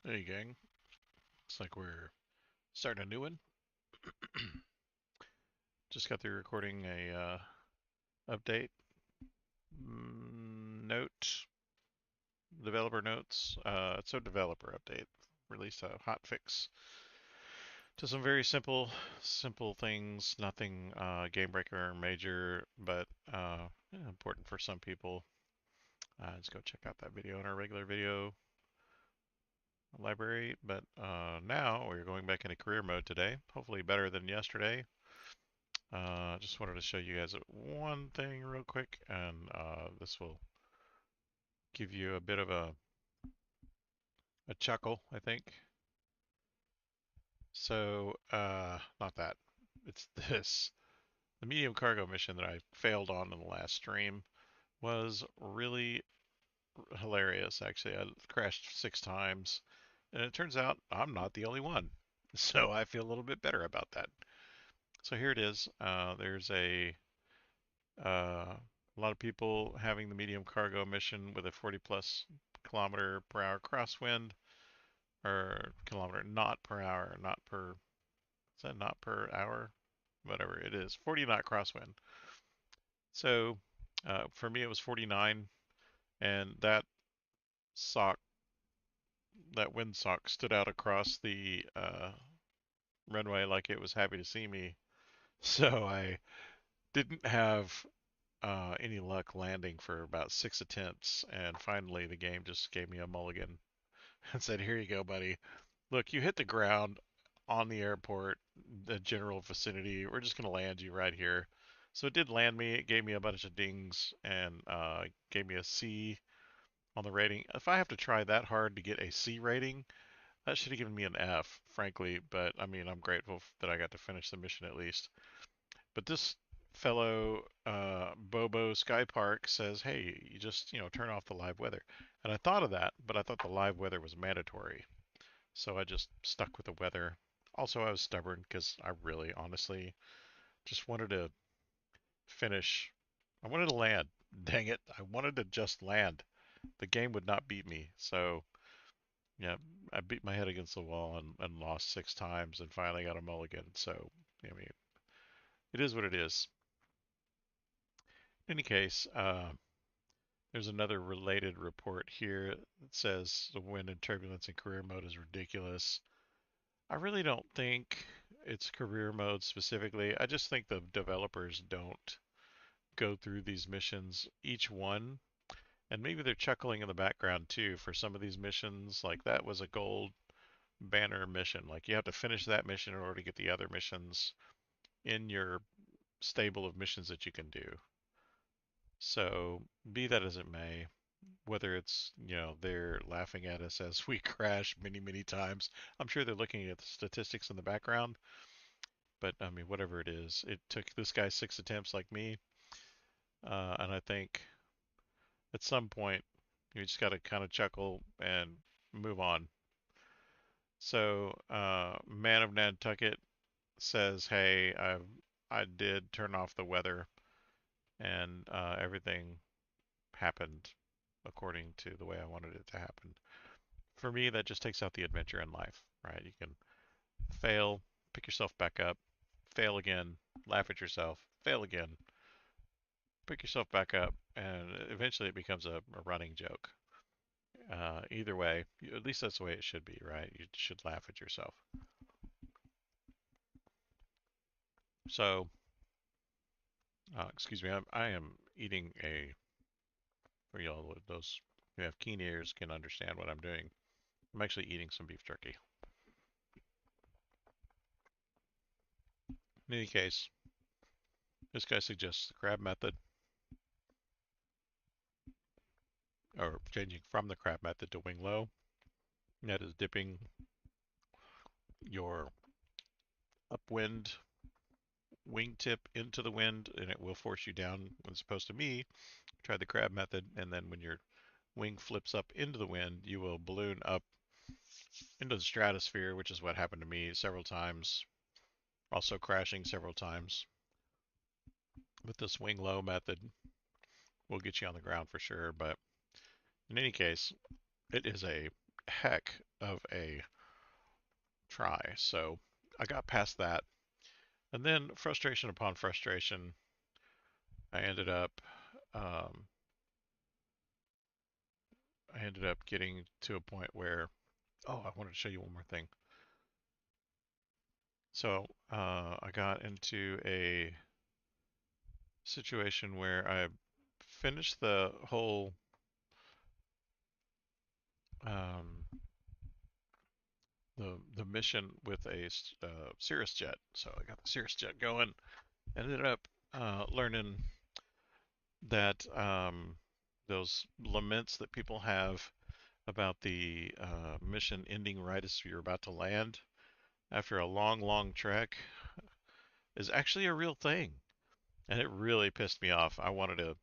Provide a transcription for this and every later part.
Hey gang, looks like we're starting a new one. Just got through recording a update note, developer notes. It's a developer update. Released a hot fix to some very simple things. Nothing game breaker or major, but important for some people. Let's go check out that video in our regular video library. But now we're going back into career mode today. Hopefully better than yesterday. Just wanted to show you guys one thing real quick, and this will give you a bit of a chuckle, I think. So, not that. It's this. The medium cargo mission that I failed on in the last stream was really hilarious, actually. I crashed 6 times, and it turns out I'm not the only one. So I feel a little bit better about that. So here it is. There's a lot of people having the medium cargo mission with a 40 plus kilometer per hour crosswind, or kilometer not per hour, not per, is that not per hour? Whatever it is, 40 knot crosswind. So for me, it was 49, and sock, that windsock stood out across the runway like it was happy to see me. So I didn't have any luck landing for about 6 attempts, and finally the game just gave me a mulligan and said, "Here you go, buddy. Look, you hit the ground on the airport, the general vicinity. We're just gonna land you right here." So it did land me. It gave me a bunch of dings and gave me a C on the rating. If I have to try that hard to get a C rating, that should have given me an F, frankly. But I mean, I'm grateful that I got to finish the mission at least. But this fellow Bobo Sky Park says, "Hey, you just turn off the live weather." And I thought of that, but I thought the live weather was mandatory, so I just stuck with the weather. Also, I was stubborn because I really, honestly, just wanted to finish. I wanted to land. Dang it! I wanted to just land. The game would not beat me. So yeah, I beat my head against the wall and lost 6 times and finally got a mulligan. So I mean, it is what it is. In any case, there's another related report here that says the wind and turbulence in career mode is ridiculous. I really don't think it's career mode specifically. I just think the developers don't go through these missions, each one, and maybe they're chuckling in the background too for some of these missions. Like that was a gold banner mission. Like you have to finish that mission in order to get the other missions in your stable of missions that you can do. So, be that as it may, whether it's, they're laughing at us as we crash many times. I'm sure they're looking at the statistics in the background, but I mean, whatever it is, it took this guy 6 attempts like me, and I think at some point you just got to kind of chuckle and move on. So, Man of Nantucket says, "Hey, I did turn off the weather, and everything happened according to the way I wanted it to happen." For me, that just takes out the adventure in life, right? You can fail, pick yourself back up, fail again, laugh at yourself, fail again, pick yourself back up, and eventually it becomes a running joke. Either way, at least that's the way it should be, right? You should laugh at yourself. So, excuse me, I am eating for y'all, those who have keen ears can understand what I'm doing. I'm actually eating some beef jerky. In any case, this guy suggests the crab method, or changing from the crab method to wing low. That is dipping your upwind wingtip into the wind, and it will force you down. As opposed to me, try the crab method, and then when your wing flips up into the wind, you will balloon up into the stratosphere, which is what happened to me several times. Also crashing several times. With this wing low method, will get you on the ground for sure. But in any case, it is a heck of a try. So I got past that. And then frustration upon frustration, I ended up um, getting to a point where, oh, I wanted to show you one more thing. So I got into a situation where I finished the whole um, the mission with a Cirrus jet. So I got the Cirrus jet going. Ended up learning that those laments that people have about the mission ending right as you're about to land after a long, long trek is actually a real thing. And it really pissed me off. I wanted to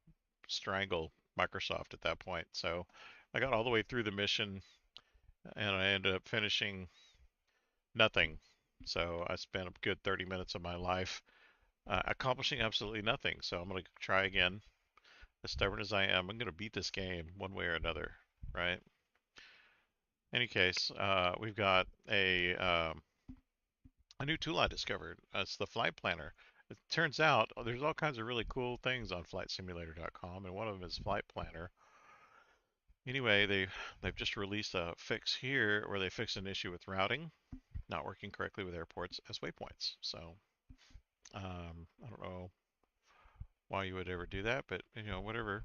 strangle Microsoft at that point. So I got all the way through the mission and I ended up finishing nothing. So I spent a good 30 minutes of my life accomplishing absolutely nothing. So I'm going to try again. As stubborn as I am, I'm going to beat this game one way or another, right? Any case, we've got a new tool I discovered. It's the flight planner. It turns out there's all kinds of really cool things on flightsimulator.com, and one of them is flight planner. Anyway, they've just released a fix here where they fixed an issue with routing not working correctly with airports as waypoints. So I don't know why you would ever do that, but whatever.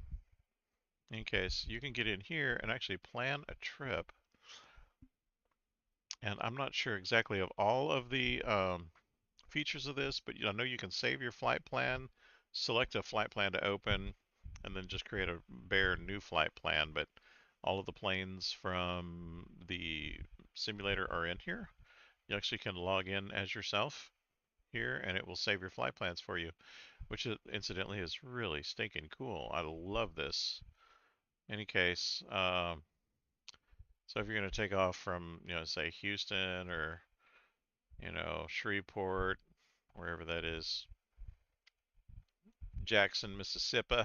In case you can get in here and actually plan a trip, and I'm not sure exactly of all of the features of this, but I know you can save your flight plan, select a flight plan to open, and then just create a bare new flight plan. But all of the planes from the simulator are in here. You actually can log in as yourself here, and it will save your flight plans for you, which incidentally is really stinking cool. I love this. Any case, so if you're going to take off from, say Houston or, Shreveport, wherever that is, Jackson, Mississippi,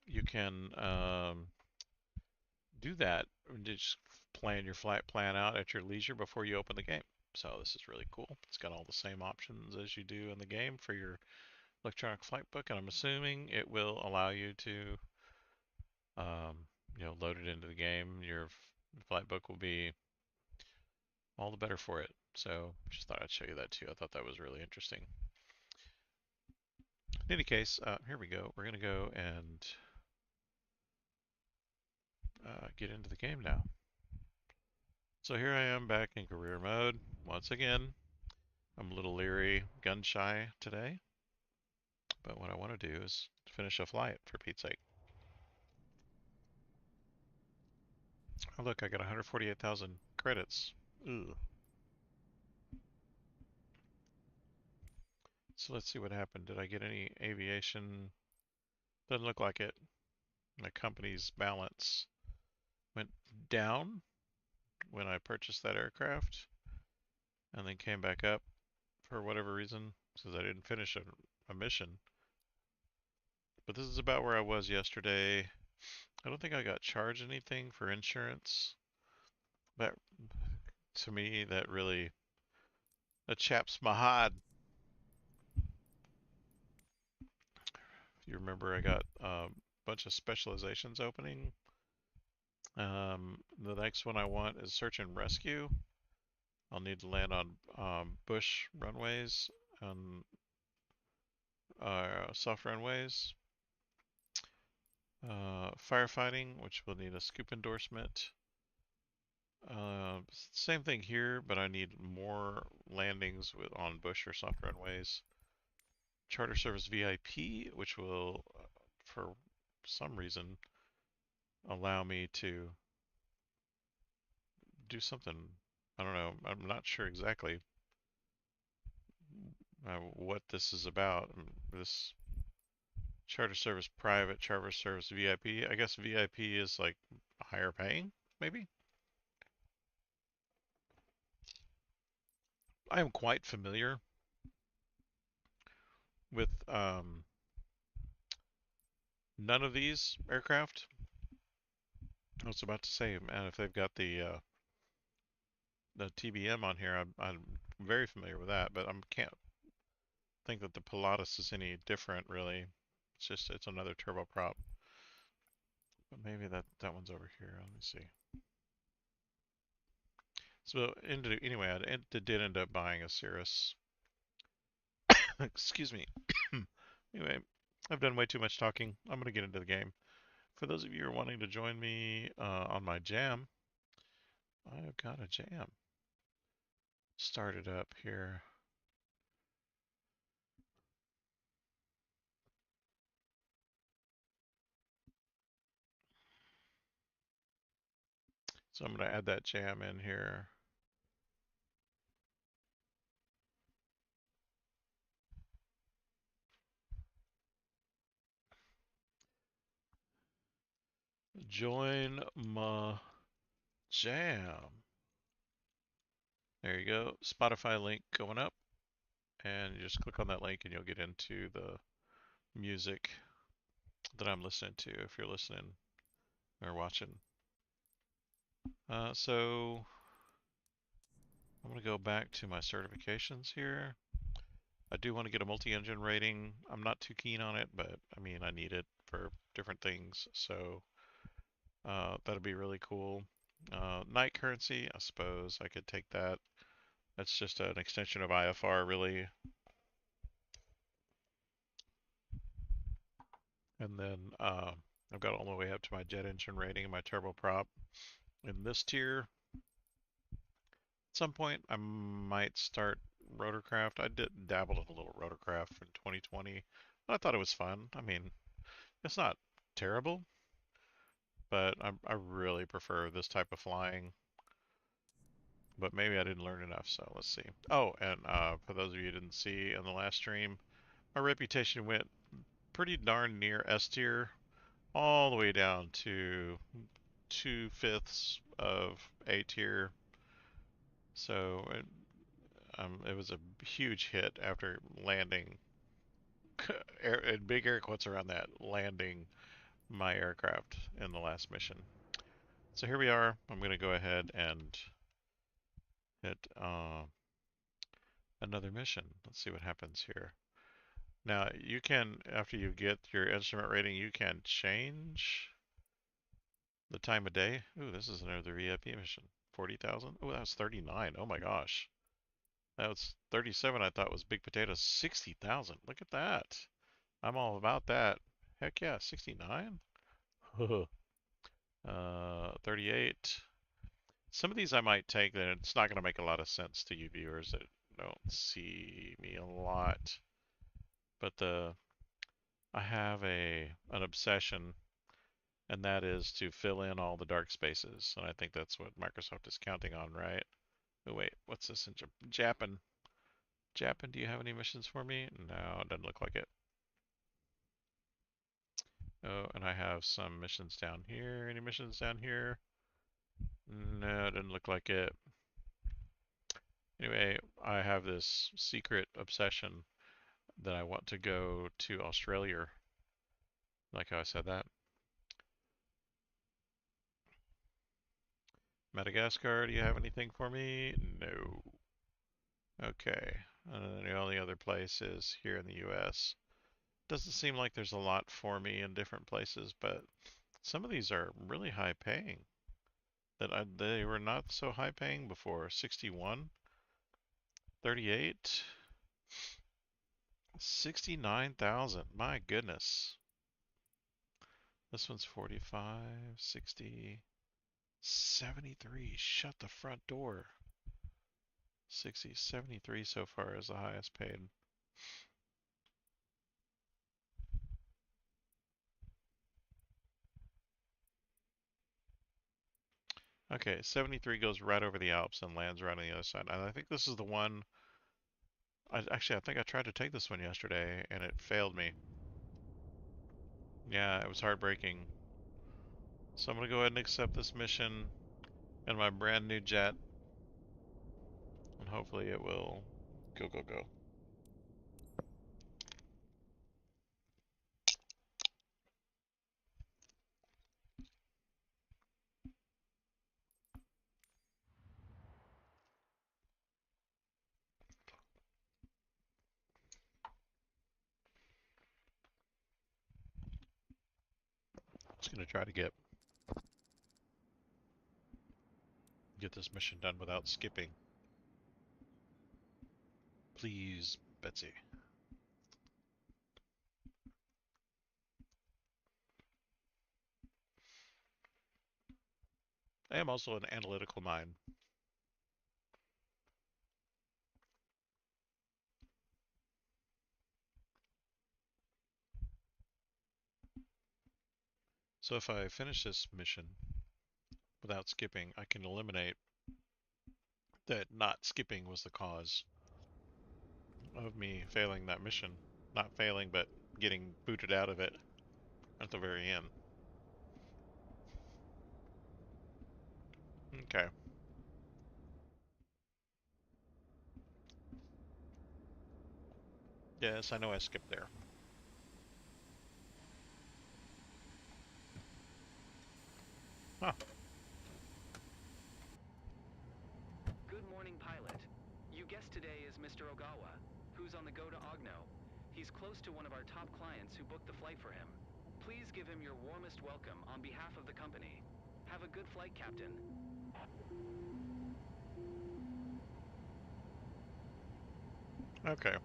you can do that. Just plan your flight plan out at your leisure before you open the game. So this is really cool. It's got all the same options as you do in the game for your electronic flight book, and I'm assuming it will allow you to, load it into the game. Your flight book will be all the better for it. So just thought I'd show you that too. I thought that was really interesting. In any case, here we go. We're going to go and get into the game now. So here I am back in career mode. Once again, I'm a little leery, gun shy today. But what I want to do is finish a flight, for Pete's sake. Oh look, I got 148,000 credits. Ugh. So let's see what happened. Did I get any aviation? Doesn't look like it. My company's balance went down when I purchased that aircraft and then came back up for whatever reason because I didn't finish a mission. But this is about where I was yesterday. I don't think I got charged anything for insurance. That, to me, that chaps my hide. If you remember, I got a bunch of specializations opening. The next one I want is search and rescue. I'll need to land on bush runways and soft runways. Firefighting, which will need a scoop endorsement. Same thing here, but I need more landings on bush or soft runways. Charter Service VIP, which will, for some reason, allow me to do something. I don't know. I'm not sure exactly what this is about. This Charter Service Private, Charter Service VIP. I guess VIP is like higher paying, maybe? I am quite familiar with none of these aircraft. I was about to say, man, if they've got the TBM on here, I'm very familiar with that, but I can't think that the Pilatus is any different, really. It's just it's another turboprop. But maybe that one's over here. Let me see. So anyway, did end up buying a Cirrus. Excuse me. Anyway, I've done way too much talking. I'm gonna get into the game. For those of you who are wanting to join me on my jam, I've got a jam started up here. So I'm going to add that jam in here. Join my jam. There you go. Spotify link going up. And you just click on that link and you'll get into the music that I'm listening to if you're listening or watching. So I'm going to go back to my certifications here. I do want to get a multi-engine rating. I'm not too keen on it, but I mean, I need it for different things. So that'll be really cool. Night currency, I suppose I could take that. That's just an extension of IFR, really. And then I've got all the way up to my jet engine rating and my turboprop. In this tier, at some point, I might start rotorcraft. I did dabble in a little rotorcraft in 2020. I thought it was fun. I mean, it's not terrible, but I really prefer this type of flying. But maybe I didn't learn enough, so let's see. Oh, and for those of you who didn't see in the last stream, my reputation went pretty darn near S tier, all the way down to 2/5 of A tier. So it was a huge hit after landing, and big air quotes around that, landing my aircraft in the last mission. So here we are. I'm going to go ahead and hit another mission. Let's see what happens here. Now, you can, after you get your instrument rating, you can change the time of day. Ooh, this is another VIP mission. 40,000? Oh, that was 39. Oh my gosh. That was 37 I thought was big potatoes. 60,000. Look at that. I'm all about that. Heck yeah, 69? 38. Some of these I might take, that it's not going to make a lot of sense to you viewers that don't see me a lot. But I have an obsession, and that is to fill in all the dark spaces. And I think that's what Microsoft is counting on, right? Oh wait, what's this in Japan? Japan, do you have any missions for me? No, it doesn't look like it. Oh, and I have some missions down here. Any missions down here? No, it doesn't look like it. Anyway, I have this secret obsession that I want to go to Australia. Like how I said that. Madagascar, do you have anything for me? No. Okay. And the only other place is here in the US. Doesn't seem like there's a lot for me in different places, but some of these are really high paying. They were not so high paying before. 61, 38, 69,000. My goodness. This one's 45, 60, 73. Shut the front door. 60, 73 so far is the highest paid. Okay, 73 goes right over the Alps and lands right on the other side. And I think this is the one. I think I tried to take this one yesterday and it failed me. Yeah, it was heartbreaking. So I'm gonna go ahead and accept this mission in my brand new jet, and hopefully it will go, go, go. Gonna try to get this mission done without skipping. Please, Betsy. I am also an analytical mind. So if I finish this mission without skipping, I can eliminate that not skipping was the cause of me failing that mission. Not failing, but getting booted out of it at the very end. Okay. Yes, I know I skipped there. Huh. Good morning, pilot. You guessed today is Mr. Ogawa, who's on the go to Ogno. He's close to one of our top clients who booked the flight for him. Please give him your warmest welcome on behalf of the company. Have a good flight, Captain. Okay.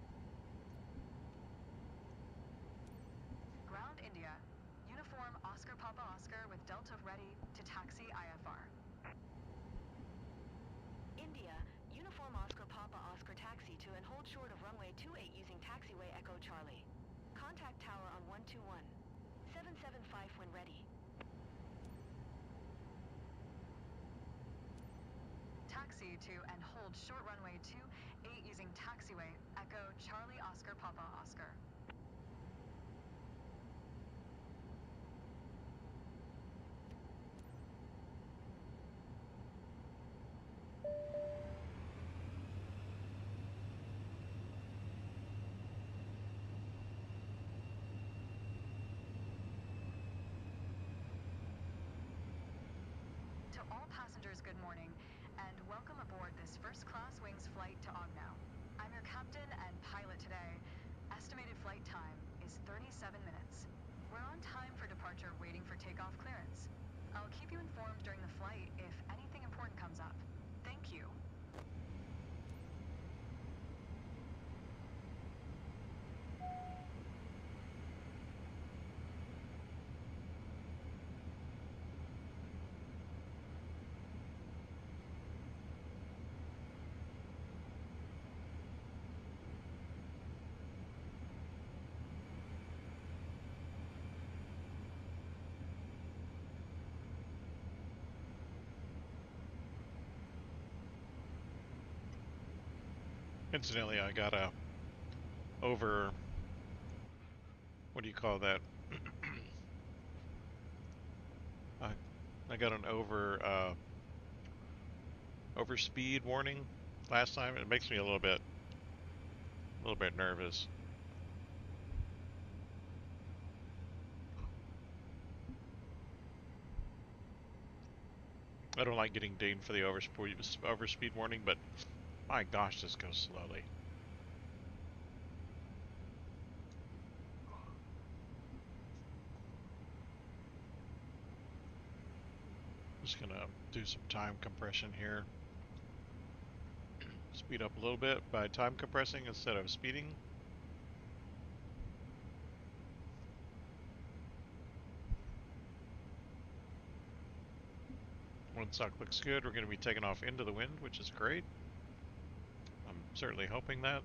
Ground India. Uniform Oscar Papa Oscar with Delta ready to taxi IFR. India, Uniform Oscar Papa Oscar taxi to and hold short of runway 28 using taxiway Echo Charlie. Contact tower on 121. 775 when ready. Taxi to and hold short runway 28 using taxiway Echo Charlie Oscar Papa Oscar. To all passengers, good morning, and welcome aboard this first-class wings flight to Ogno. I'm your captain and pilot today. Estimated flight time is 37 minutes. We're on time for departure, waiting for takeoff clearance. I'll keep you informed during the flight if anything important comes up. Thank you. Incidentally, I got a over, what do you call that? I got an over speed warning last time. It makes me a little bit nervous. I don't like getting dinged for the overspeed warning, but my gosh, this goes slowly. Just gonna do some time compression here. Speed up a little bit by time compressing instead of speeding. One suck looks good. We're going to be taking off into the wind, which is great. I'm certainly hoping that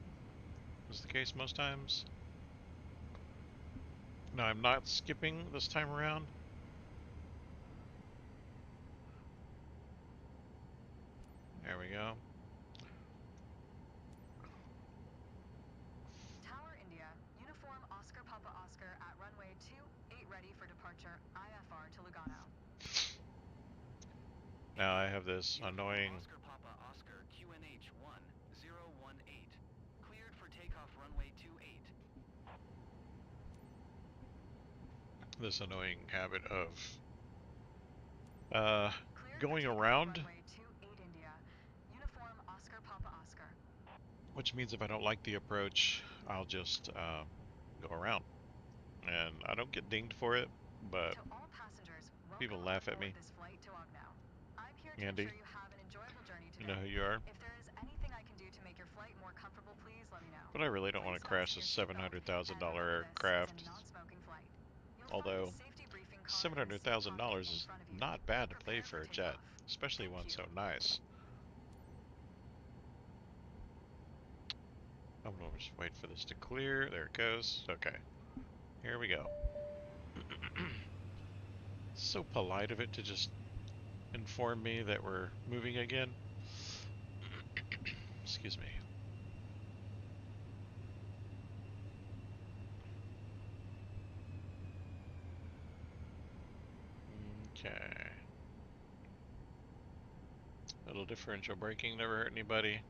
is the case most times. Now I'm not skipping this time around. There we go. Tower India, Uniform Oscar Papa Oscar at runway 28 ready for departure IFR to Lugano. Now I have this annoying Oscar Papa Oscar QNH 1018. Cleared for takeoff runway 28. habit of Cleared going for takeoff around, runway 28 India, Uniform Oscar Papa Oscar. which means if I don't like the approach, I'll just go around. And I don't get dinged for it, but To all passengers, People Welcome laugh at aboard me. this flight to Ogno. I'm here to Andy, ensure you have an enjoyable journey you today. know who you are. If there is anything I can do to make your flight more comfortable, please let me know. But I really don't want Please to crash fasten a your seatbelt and remember $700,000 this is a aircraft. non-smoking flight. You'll find a Although safety briefing card in the seat pocket $700,000 in is front of you. not bad to play Prepare for for a jet, takeoff. especially Thank one you. so nice. I'm gonna just wait for this to clear. There it goes. Okay, here we go. So polite of it to just inform me that we're moving again. Excuse me. Okay. Little differential braking never hurt anybody.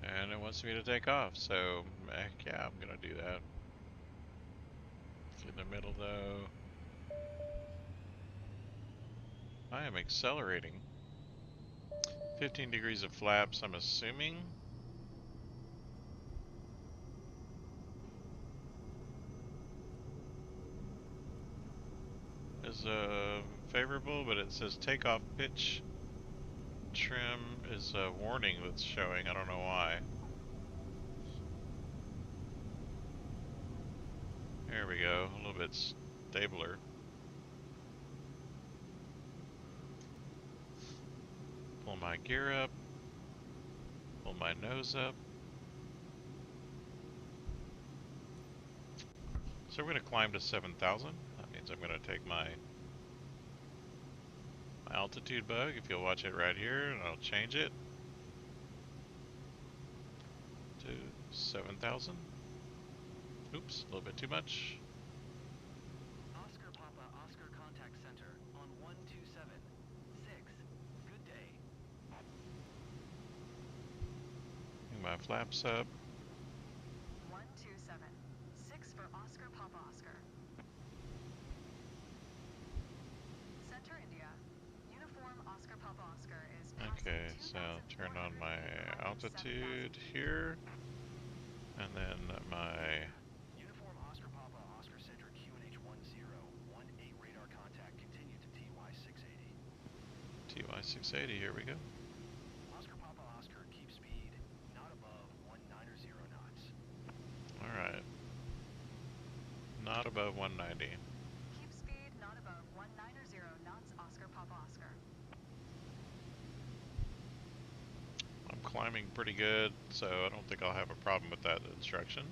And it wants me to take off, so heck yeah, I'm gonna do that. In the middle though. I am accelerating. 15 degrees of flaps, I'm assuming. Is favorable, but it says takeoff pitch trim is a warning that's showing. I don't know why. There we go, a little bit stabler. Pull my gear up. Pull my nose up. So we're going to climb to 7,000. That means I'm going to take my altitude bug, if you'll watch it right here, and I'll change it to 7,000. Oops, a little bit too much. Oscar Papa Oscar Contact Center on 1276. Good day. Bring my flaps up. 127. 6 for Oscar Papa Oscar. Center India. Uniform Oscar Papa Oscar is passing Okay, so turn on my altitude here, and then my Uniform Oscar Papa Oscar Center QNH 1018 radar contact. Continue to TY 680. TY 680. Here we go. Oscar Papa Oscar, keep speed not above 190 knots. All right. Not above 190. Keep speed not above 190 knots Oscar Papa Oscar. I'm climbing pretty good, so I don't think I'll have a problem with that instruction.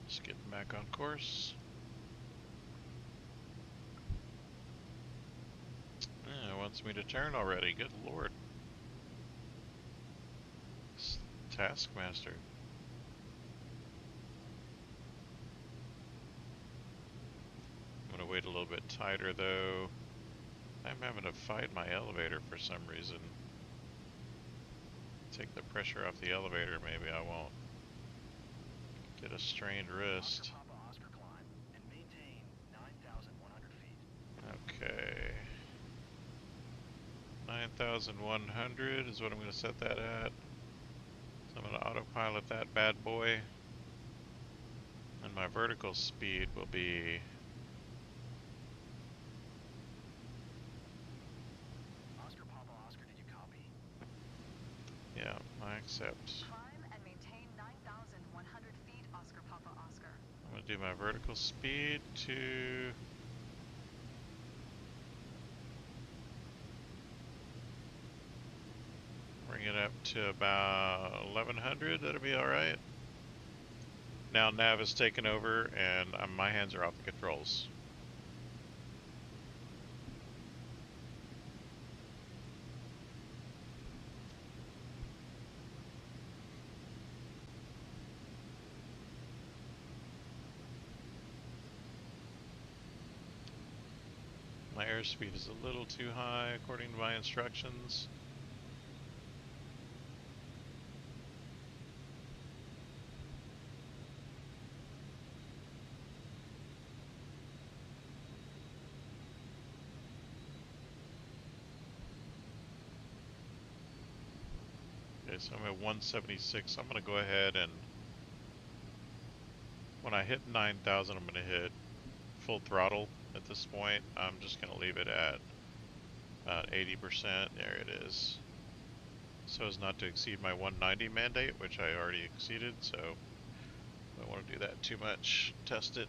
Just getting back on course. Yeah, it wants me to turn already. Good lord. Taskmaster. I'm gonna wait a little bit tighter though. I'm having to fight my elevator for some reason. Take the pressure off the elevator, maybe I won't get a strained wrist. Oscar Papa Oscar climb and maintain 9,100 feet. Okay. 9,100 is what I'm gonna set that at. So I'm gonna autopilot that bad boy. And my vertical speed will be Oscar Papa Oscar, did you copy? yeah, I accept. Climb and maintain 9,100 feet Oscar Papa Oscar. I'm gonna do my vertical speed to bring it up to about 1100. That'll be alright. Now nav is taken over and my hands are off the controls. My airspeed is a little too high according to my instructions. Okay, so I'm at 176. I'm going to go ahead and when I hit 9,000, I'm going to hit full throttle at this point. I'm just going to leave it at about 80%. There it is. So as not to exceed my 190 mandate, which I already exceeded, so I don't want to do that too much. Test it.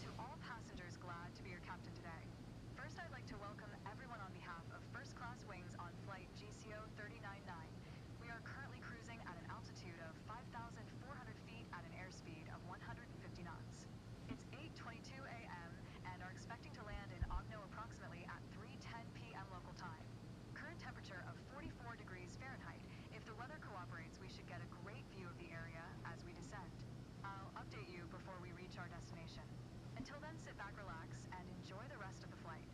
To all passengers glad to be your captain today. First, I'd like to welcome everyone on behalf of First Class Wings on flight GCO 399. We are currently cruising at an altitude of 5,400 feet at an airspeed of 150 knots. It's 8:22 a.m. and are expecting to land in Ogno approximately at 3:10 p.m. local time. Current temperature of 44 degrees Fahrenheit. If the weather cooperates, we should get a great view of the area as we descend. I'll update you before we reach our destination. Until then, sit back, relax, and enjoy the rest of the flight.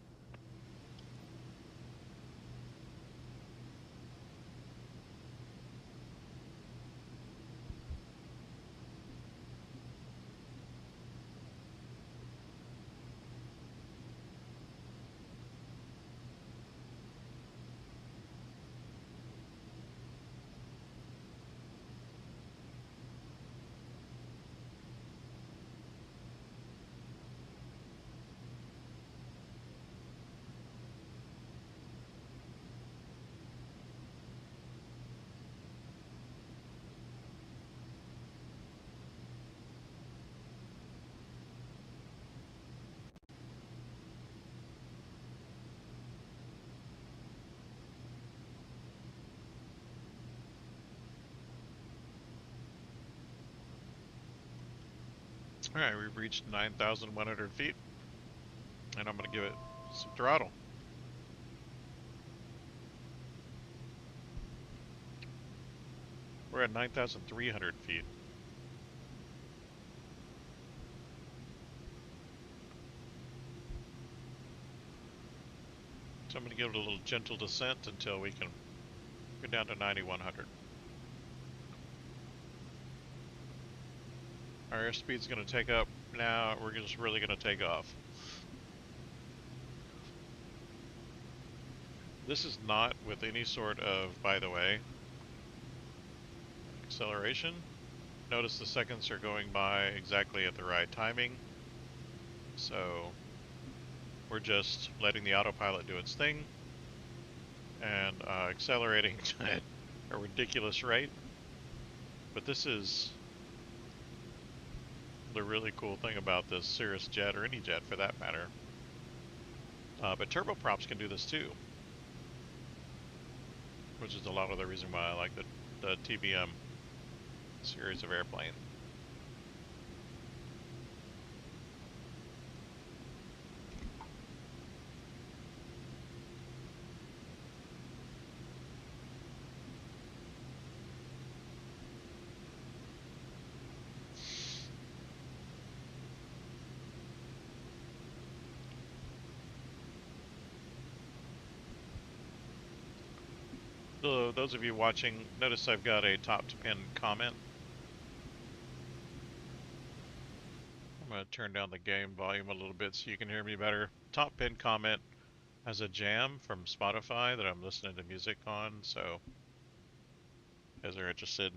Alright, we've reached 9,100 feet, and I'm going to give it some throttle. We're at 9,300 feet. So I'm going to give it a little gentle descent until we can go down to 9,100. Our airspeed's going to take up now. We're just really going to take off. This is not with any sort of, by the way, acceleration. Notice the seconds are going by exactly at the right timing. So we're just letting the autopilot do its thing and accelerating at a ridiculous rate. But this is the really cool thing about this Cirrus jet, or any jet for that matter. But turboprops can do this too, which is a lot of the reason why I like the TBM series of airplane. So those of you watching, notice I've got a top to pin comment. I'm going to turn down the game volume a little bit so you can hear me better. Top pin comment has a jam from Spotify that I'm listening to music on, so if you guys are interested.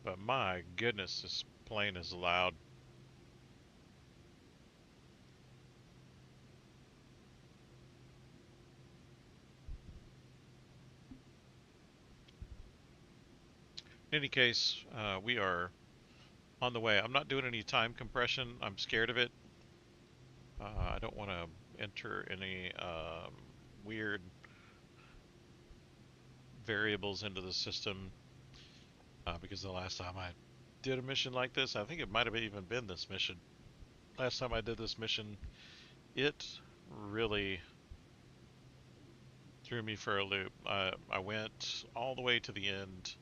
But my goodness, this plane is loud. In any case, we are on the way. I'm not doing any time compression. I'm scared of it. I don't want to enter any weird variables into the system because the last time I did a mission like this, I think it might have even been this mission. Last time I did this mission, it really threw me for a loop. I went all the way to the end.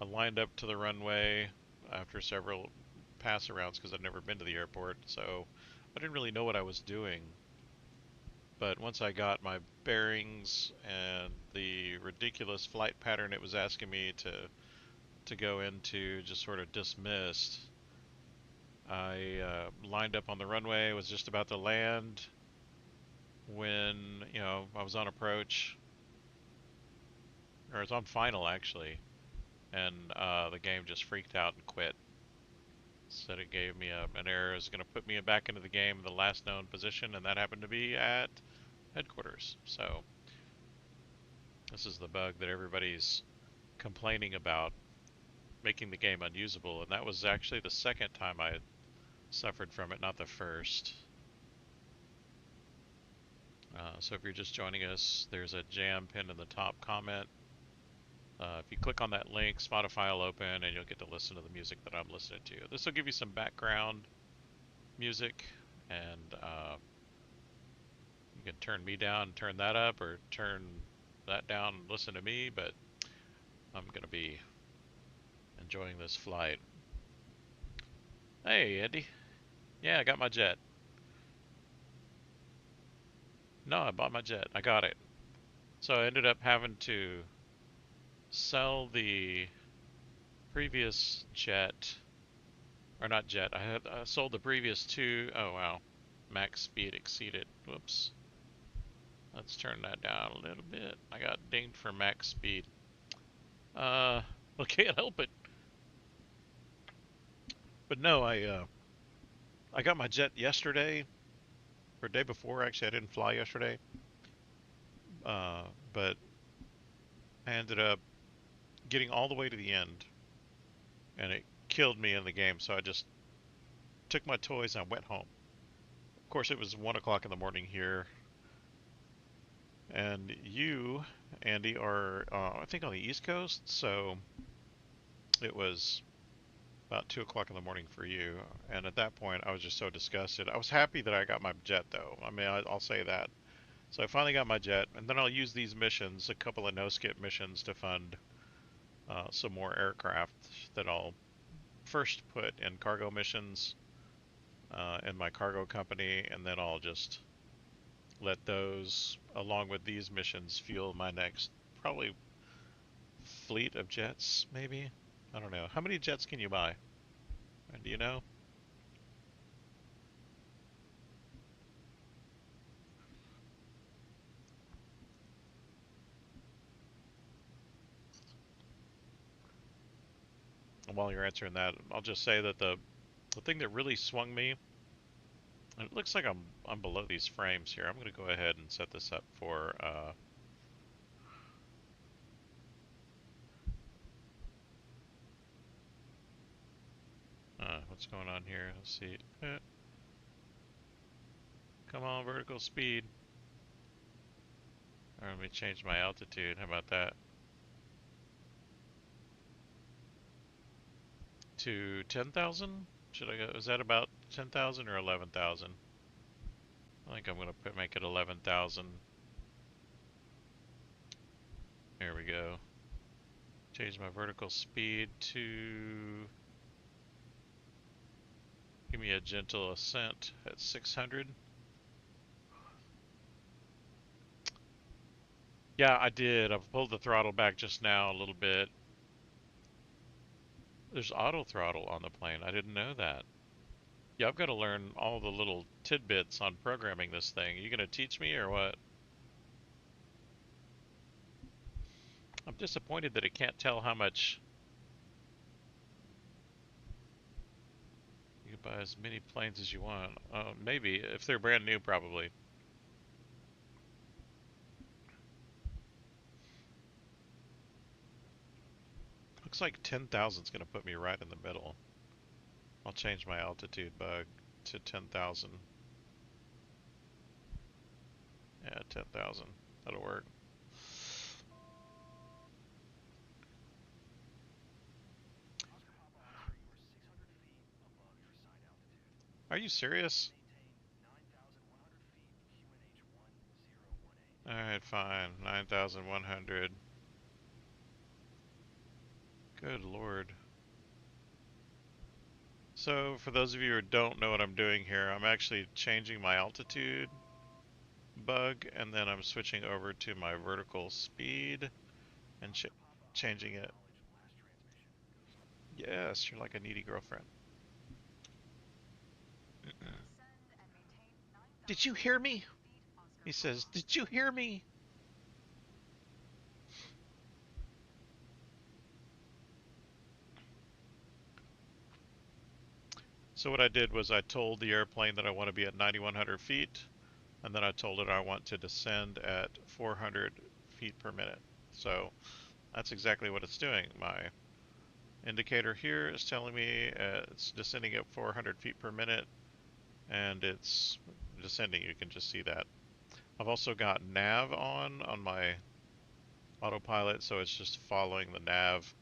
I lined up to the runway after several pass-arounds because I'd never been to the airport, so I didn't really know what I was doing. But once I got my bearings and the ridiculous flight pattern it was asking me to go into just sort of dismissed, I lined up on the runway, was just about to land when, I was on approach, or I was on final actually, and the game just freaked out and quit. Said it gave me an error. It was going to put me back into the game in the last known position, and that happened to be at headquarters. So this is the bug that everybody's complaining about, making the game unusable, and that was actually the second time I suffered from it, not the first. So if you're just joining us, there's a jam pinned in the top comment. If you click on that link, Spotify will open and you'll get to listen to the music that I'm listening to. This will give you some background music, and you can turn me down, turn that up, or turn that down and listen to me, but I'm going to be enjoying this flight. Hey, Andy. Yeah, I got my jet. No, I bought my jet. I got it. So I ended up having to sell the previous jet, or not jet. I had sold the previous two. Oh wow, max speed exceeded. Whoops. Let's turn that down a little bit. I got dinged for max speed. I can't help it. But no, I got my jet yesterday, or day before. Actually, I didn't fly yesterday. But I ended up getting all the way to the end, and it killed me in the game. So I just took my toys and I went home. Of course, it was 1 o'clock in the morning here, and you, Andy, are I think on the East Coast, so it was about 2 o'clock in the morning for you. And at that point, I was just so disgusted. I was happy that I got my jet, though. I mean, I'll say that. So I finally got my jet, and then I'll use these missions, a couple of no-skip missions, to fund some more aircraft that I'll first put in cargo missions in my cargo company, and then I'll just let those, along with these missions, fuel my next probably fleet of jets, maybe? I don't know. How many jets can you buy? Do you know? And while you're answering that, I'll just say that the thing that really swung me, and it looks like I'm below these frames here. I'm going to go ahead and set this up for what's going on here? Let's see. Come on, vertical speed. Or let me change my altitude. How about that? To 10,000? Should I go? Is that about 10,000 or 11,000? I think I'm going to make it 11,000. There we go. Change my vertical speed to... Give me a gentle ascent at 600. Yeah, I did. I've pulled the throttle back just now a little bit. There's auto throttle on the plane. I didn't know that. Yeah, I've got to learn all the little tidbits on programming this thing. You gonna teach me or what? I'm disappointed that it can't tell how much. You can buy as many planes as you want. Maybe. If they're brand new, probably. Looks like 10,000 is gonna put me right in the middle. I'll change my altitude bug to 10,000. Yeah, 10,000. That'll work. Are you serious? Alright, fine. 9,100. Good lord. So for those of you who don't know what I'm doing here, I'm actually changing my altitude bug, and then I'm switching over to my vertical speed and changing it. Yes, you're like a needy girlfriend. Did you hear me? He says, did you hear me? So what I did was I told the airplane that I want to be at 9,100 feet, and then I told it I want to descend at 400 feet per minute. So that's exactly what it's doing. My indicator here is telling me it's descending at 400 feet per minute, and it's descending. You can just see that. I've also got nav on my autopilot, so it's just following the nav.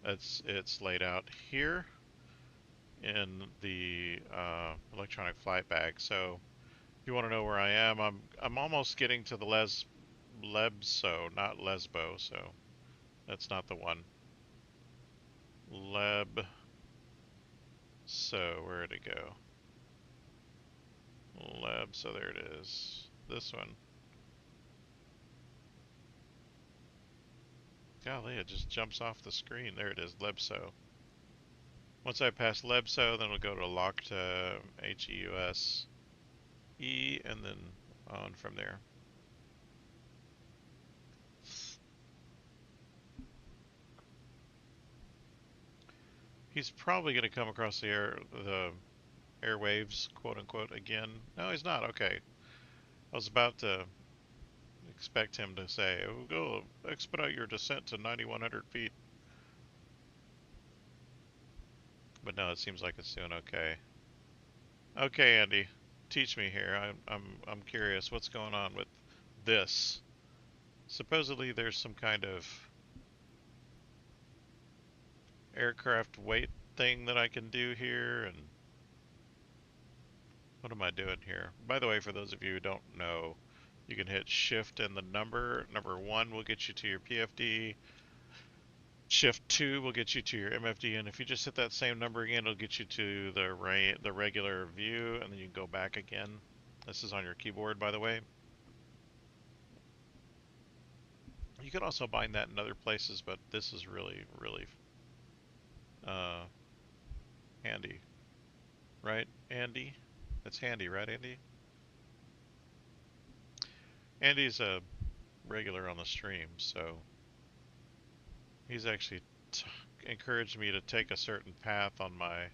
It's laid out here in the electronic flight bag. So if you want to know where I am, I'm almost getting to the Lebso, not Lesbo. So that's not the one. Leb. So where'd it go? Leb. So there it is. This one. Golly, it just jumps off the screen. There it is, Lebso. Once I pass Lebso, then we'll go to Locked Heus E, and then on from there. He's probably going to come across the airwaves, quote unquote, again. No, he's not. Okay. I was about to expect him to say, oh, go expedite your descent to 9,100 feet. But no, it seems like it's doing okay. Okay, Andy, teach me here. I'm curious. What's going on with this? Supposedly there's some kind of aircraft weight thing that I can do here, and what am I doing here? By the way, for those of you who don't know, you can hit shift and the number. Number 1 will get you to your PFD. Shift 2 will get you to your MFD, and if you just hit that same number again, it'll get you to the regular view, and then you can go back again. This is on your keyboard, by the way. You can also bind that in other places, but this is really, really uh, handy. Right, Andy? It's handy, right, Andy? Andy's a regular on the stream, so he's actually encouraged me to take a certain path on my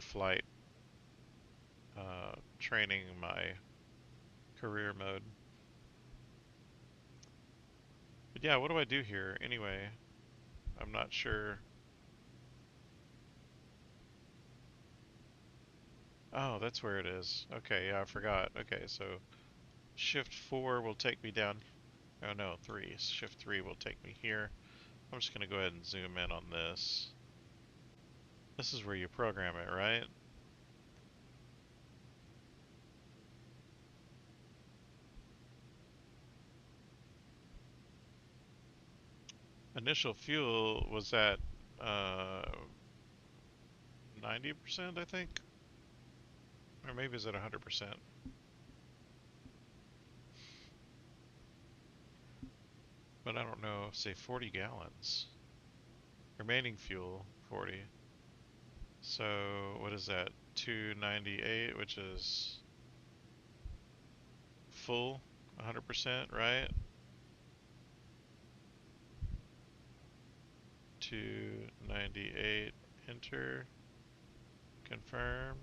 flight, training my career mode. But yeah, what do I do here anyway? I'm not sure. Oh, that's where it is. Okay, yeah, I forgot. Okay, so shift 4 will take me down. Oh no, 3. Shift 3 will take me here. I'm just going to go ahead and zoom in on this. This is where you program it, right? Initial fuel was at 90%, I think? Or maybe it's at 100%. But I don't know, say 40 gallons. Remaining fuel, 40. So what is that? 298, which is full, 100%, right? 298, enter, confirm.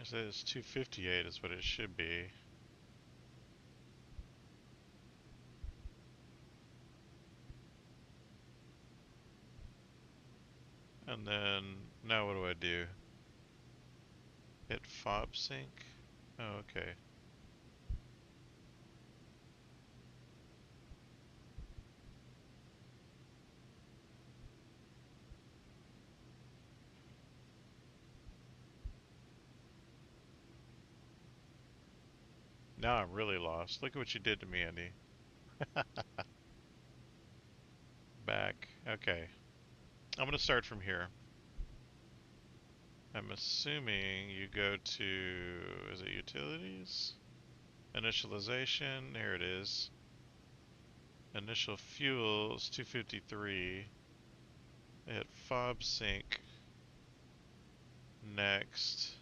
It says 258 is what it should be. And then, now what do I do? Hit fob sync? Oh, okay. Now I'm really lost. Look at what you did to me, Andy. Back. Okay. I'm going to start from here. I'm assuming you go to, is it utilities? Initialization, here it is. Initial fuels, 253. Hit fob sync. Next.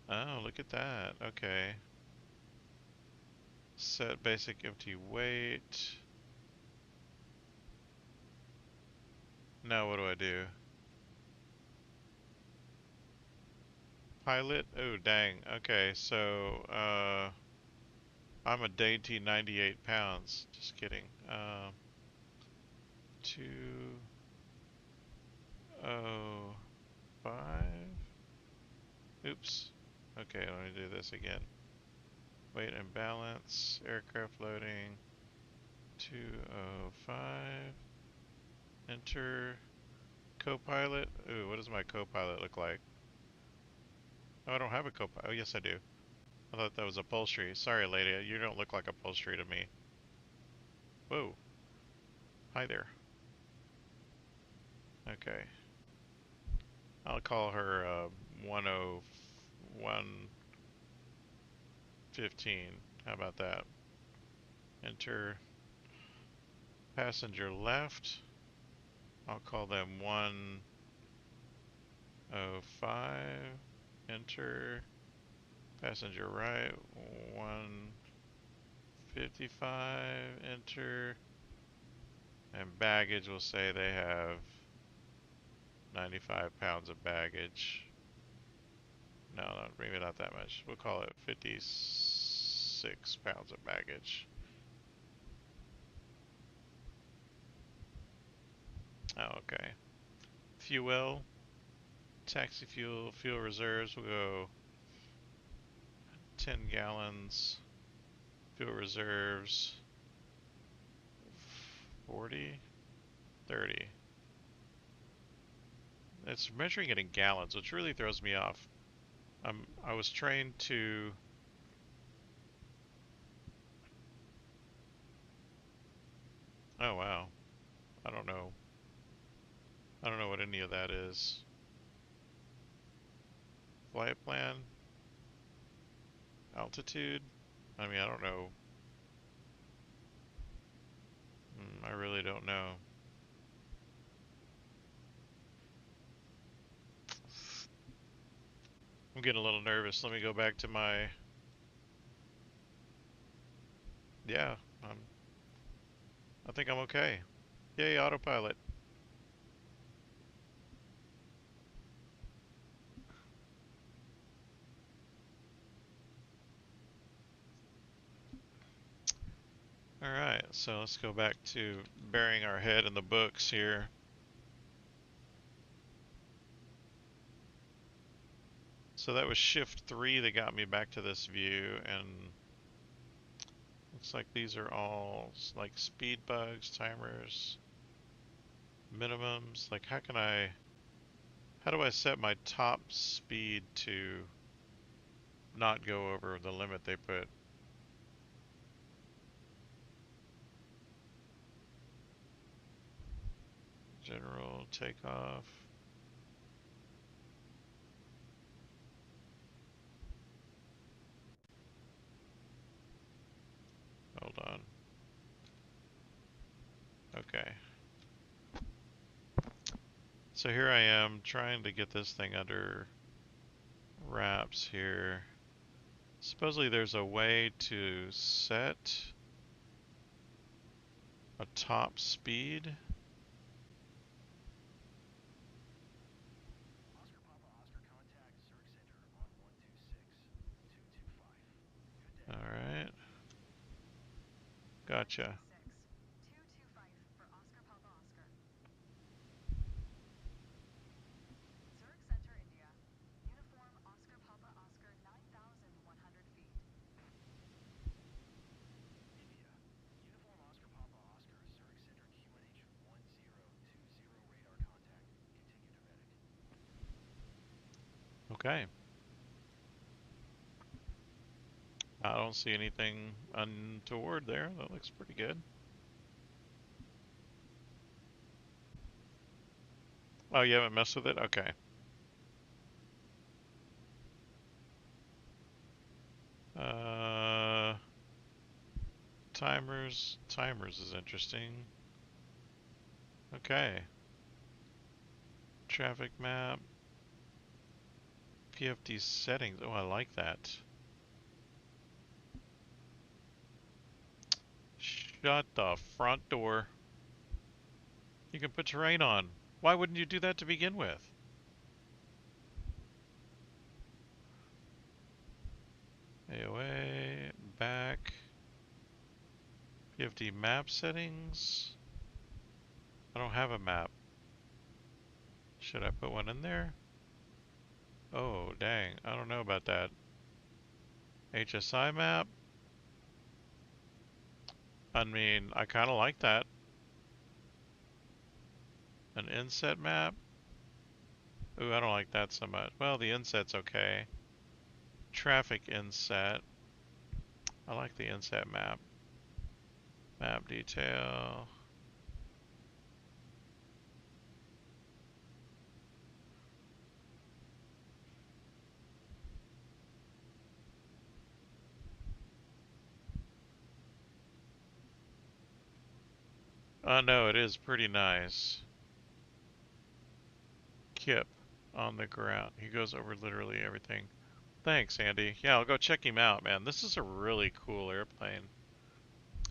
Oh, look at that. Okay. Set basic empty weight. Now what do I do? Pilot? Oh, dang. Okay, so, I'm a dainty 98 pounds. Just kidding. 205? Oops. Okay, let me do this again. Weight and balance, aircraft loading, 205. Enter. Copilot. Ooh, what does my copilot look like? Oh, I don't have a copilot. Oh, yes, I do. I thought that was upholstery. Sorry, lady. You don't look like upholstery to me. Whoa. Hi there. Okay. I'll call her 10115. How about that? Enter. Passenger left. I'll call them 105. Enter. Passenger right. 155. Enter. And baggage will say they have 95 pounds of baggage. No, maybe not that much. We'll call it 56 pounds of baggage. Oh, okay. Fuel, taxi fuel, fuel reserves. We'll go 10 gallons. Fuel reserves 40, 30. It's measuring it in gallons, which really throws me off. I was trained to. Oh wow. I don't know. I don't know what any of that is. Flight plan, altitude. I mean, I don't know. I really don't know. I'm getting a little nervous. Let me go back to my. Yeah, I think I'm okay. Yay, autopilot. Alright, so let's go back to burying our head in the books here. So that was shift 3 that got me back to this view, and looks like these are all like speed bugs, timers, minimums. Like how do I set my top speed to not go over the limit they put? General takeoff. Hold on. Okay. So here I am trying to get this thing under wraps here. Supposedly there's a way to set a top speed. Oscar Papa Oscar contact Zurich Center on 126225. Good day. Alright. Gotcha. 225 for Oscar Papa Oscar. Zurich Center, India. Uniform Oscar Papa Oscar 9,100 feet. India. Uniform Oscar Papa Oscar Zurich Center QNH 1020 radar contact. Continue to Vedic. Okay. I don't see anything untoward there. That looks pretty good. Oh, you haven't messed with it? Okay. Uh, timers. Timers is interesting. Okay. Traffic map. PFD settings. Oh, I like that. Shut the front door. You can put terrain on. Why wouldn't you do that to begin with? AOA, back. PFD map settings. I don't have a map. Should I put one in there? Oh, dang. I don't know about that. HSI map? I mean, I kind of like that. An inset map? Ooh, I don't like that so much. Well, the inset's okay. Traffic inset. I like the inset map. Map detail. No, it is pretty nice. Kip on the ground. He goes over literally everything. Thanks, Andy. Yeah, I'll go check him out, man. This is a really cool airplane.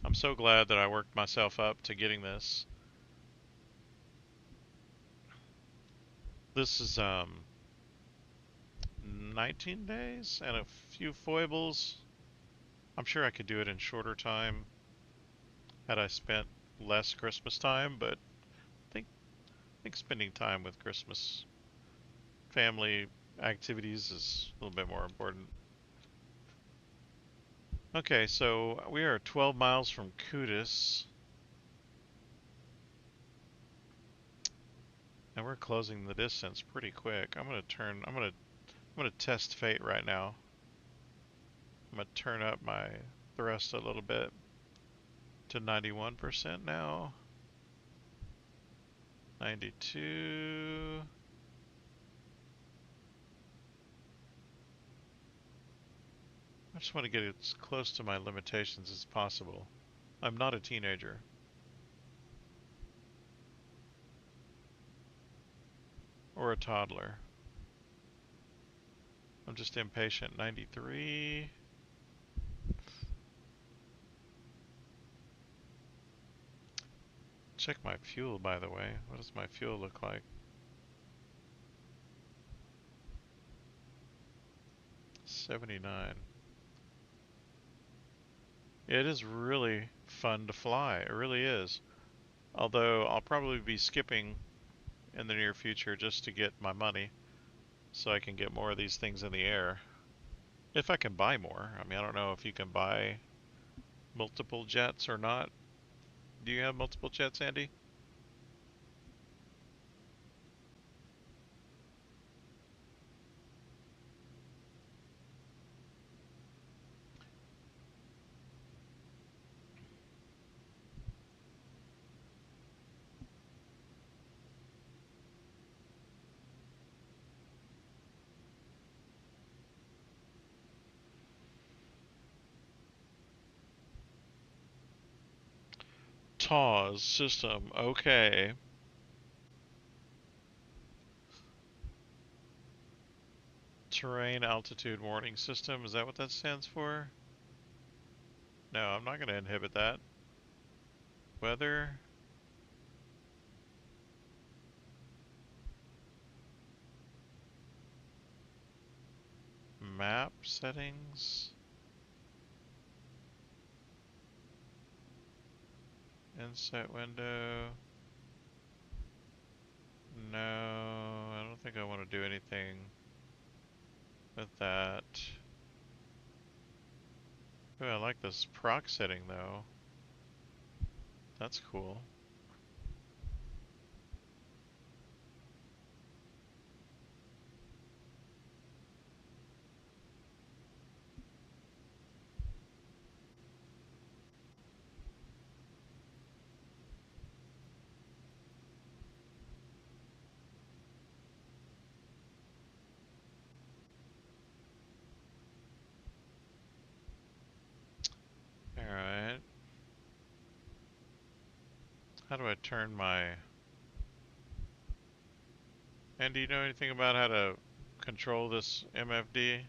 I'm so glad that I worked myself up to getting this. This is 19 days and a few foibles. I'm sure I could do it in shorter time had I spent less Christmas time, but I think spending time with Christmas family activities is a little bit more important. Okay, so we are 12 miles from Kudus, and we're closing the distance pretty quick. I'm gonna test fate right now. I'm gonna turn up my thrust a little bit to 91% now. 92. I just want to get as close to my limitations as possible. I'm not a teenager or a toddler. I'm just impatient. 93. Check my fuel, by the way. What does my fuel look like? 79. It is really fun to fly. It really is. Although I'll probably be skipping in the near future just to get my money so I can get more of these things in the air. If I can buy more. I mean, I don't know if you can buy multiple jets or not. Do you have multiple jets, Andy? TAWS system. Okay. Terrain altitude warning system. Is that what that stands for? No, I'm not going to inhibit that. Weather. Map settings. Inset window. No, I don't think I want to do anything with that. Ooh, I like this proc setting though. That's cool. How do I turn my... And do you know anything about how to control this MFD?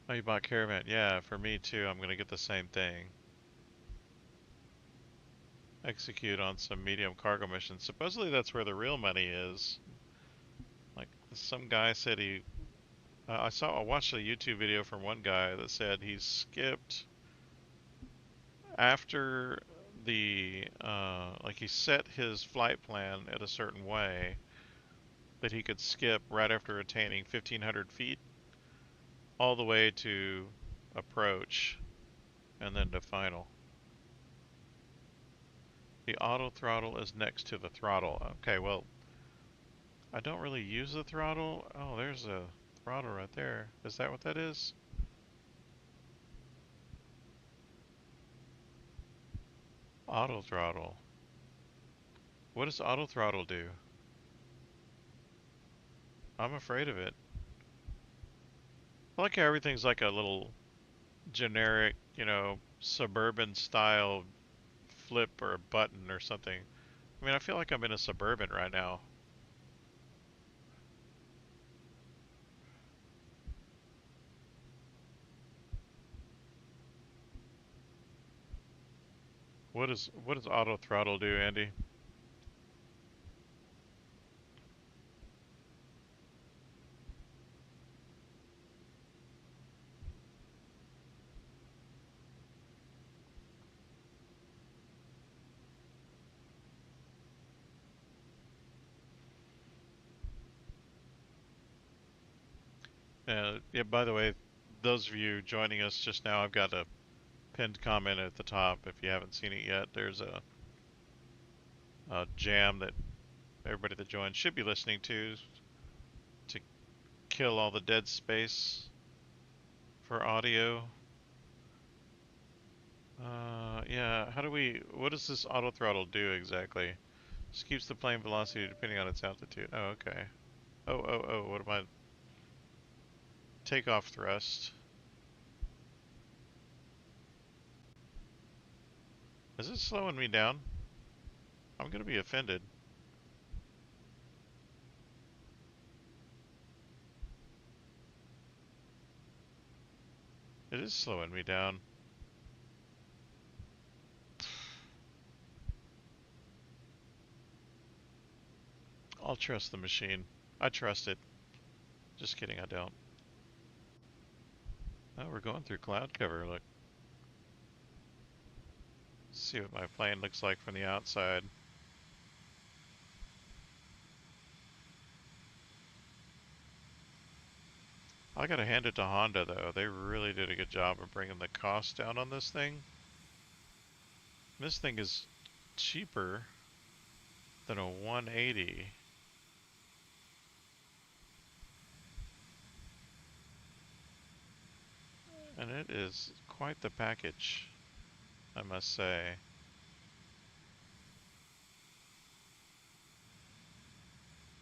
Oh, you bought Caravan. Yeah, for me too. I'm gonna get the same thing. Execute on some medium cargo missions. Supposedly that's where the real money is. Like some guy said he... I watched a YouTube video from one guy that said he skipped after like he set his flight plan at a certain way that he could skip right after attaining 1,500 feet all the way to approach and then to final. The auto throttle is next to the throttle. Okay, well, I don't really use the throttle. Oh, there's a throttle right there. Is that what that is? Auto throttle. What does auto throttle do? I'm afraid of it. I like how everything's like a little generic, suburban style flip or a button or something. I mean, I feel like I'm in a Suburban right now. What does auto throttle do, Andy? Yeah, by the way, those of you joining us just now, I've got a pinned comment at the top. If you haven't seen it yet, there's a jam that everybody that joined should be listening to kill all the dead space for audio. Yeah, what does this auto throttle do exactly? Just keeps the plane velocity depending on its altitude. Oh, okay. Oh, what am I? Takeoff thrust. Is it slowing me down? I'm gonna be offended. It is slowing me down. I'll trust the machine. I trust it. Just kidding, I don't. Oh, we're going through cloud cover, look. See what my plane looks like from the outside. I gotta hand it to Honda though. They really did a good job of bringing the cost down on this thing. This thing is cheaper than a 180. And it is quite the package, I must say.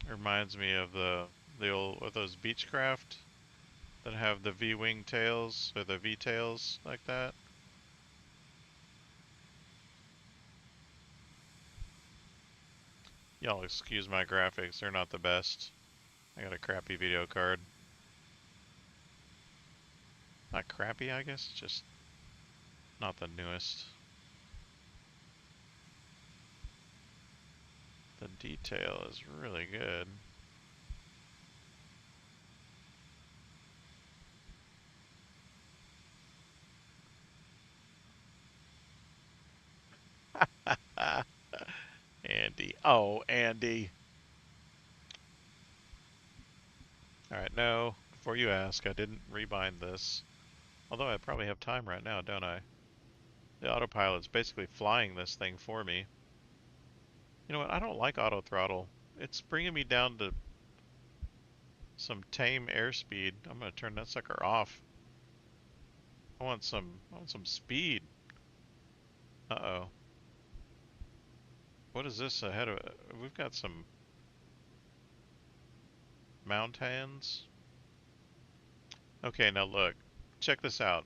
It reminds me of the old of those Beechcraft that have the V-wing tails or the V-tails like that. Y'all excuse my graphics, they're not the best. I got a crappy video card. Not crappy, I guess, just not the newest. The detail is really good. Andy. Oh, Andy. Alright, no, before you ask, I didn't rebind this. Although I probably have time right now, don't I? The autopilot's basically flying this thing for me. You know what? I don't like auto throttle. It's bringing me down to some tame airspeed. I'm gonna turn that sucker off. I want some speed. Uh-oh. What is this ahead of it? We've got some mountains. Okay, now look. Check this out.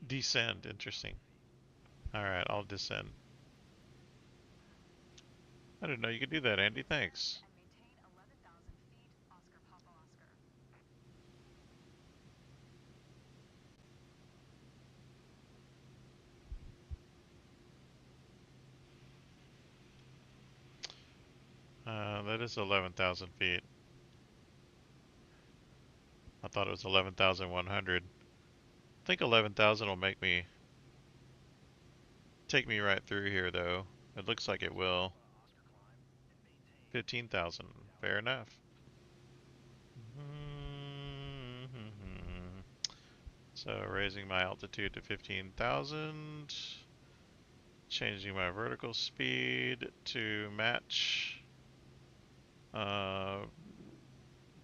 Descend, interesting. Alright, I'll descend. I didn't know you could do that, Andy. Descend Thanks. and maintain 11,000 feet, Oscar Papa Oscar. That is 11,000 feet. I thought it was 11,100. I think 11,000 will take me right through here, though. It looks like it will. 15,000. Fair enough. So raising my altitude to 15,000. Changing my vertical speed to match. Uh,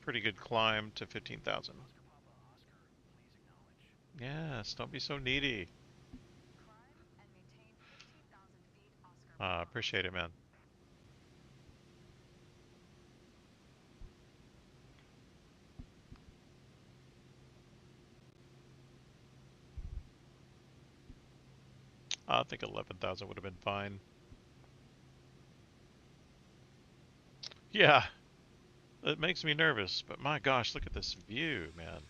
Pretty good climb to 15,000. Yes, don't be so needy. Climb and maintain 15,000 feet, Oscar Appreciate it, man. I think 11,000 would have been fine. Yeah, it makes me nervous, but my gosh, look at this view, man.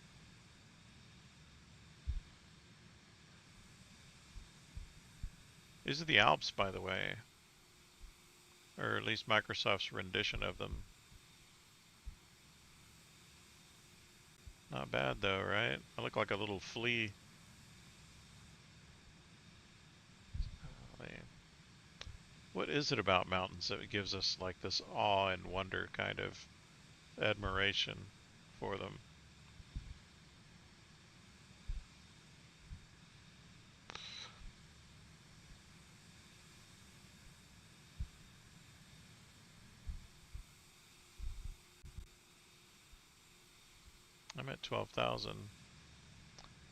These are the Alps, by the way, or at least Microsoft's rendition of them. Not bad though, right? I look like a little flea. What is it about mountains that gives us like this awe and wonder kind of admiration for them? I'm at 12,000.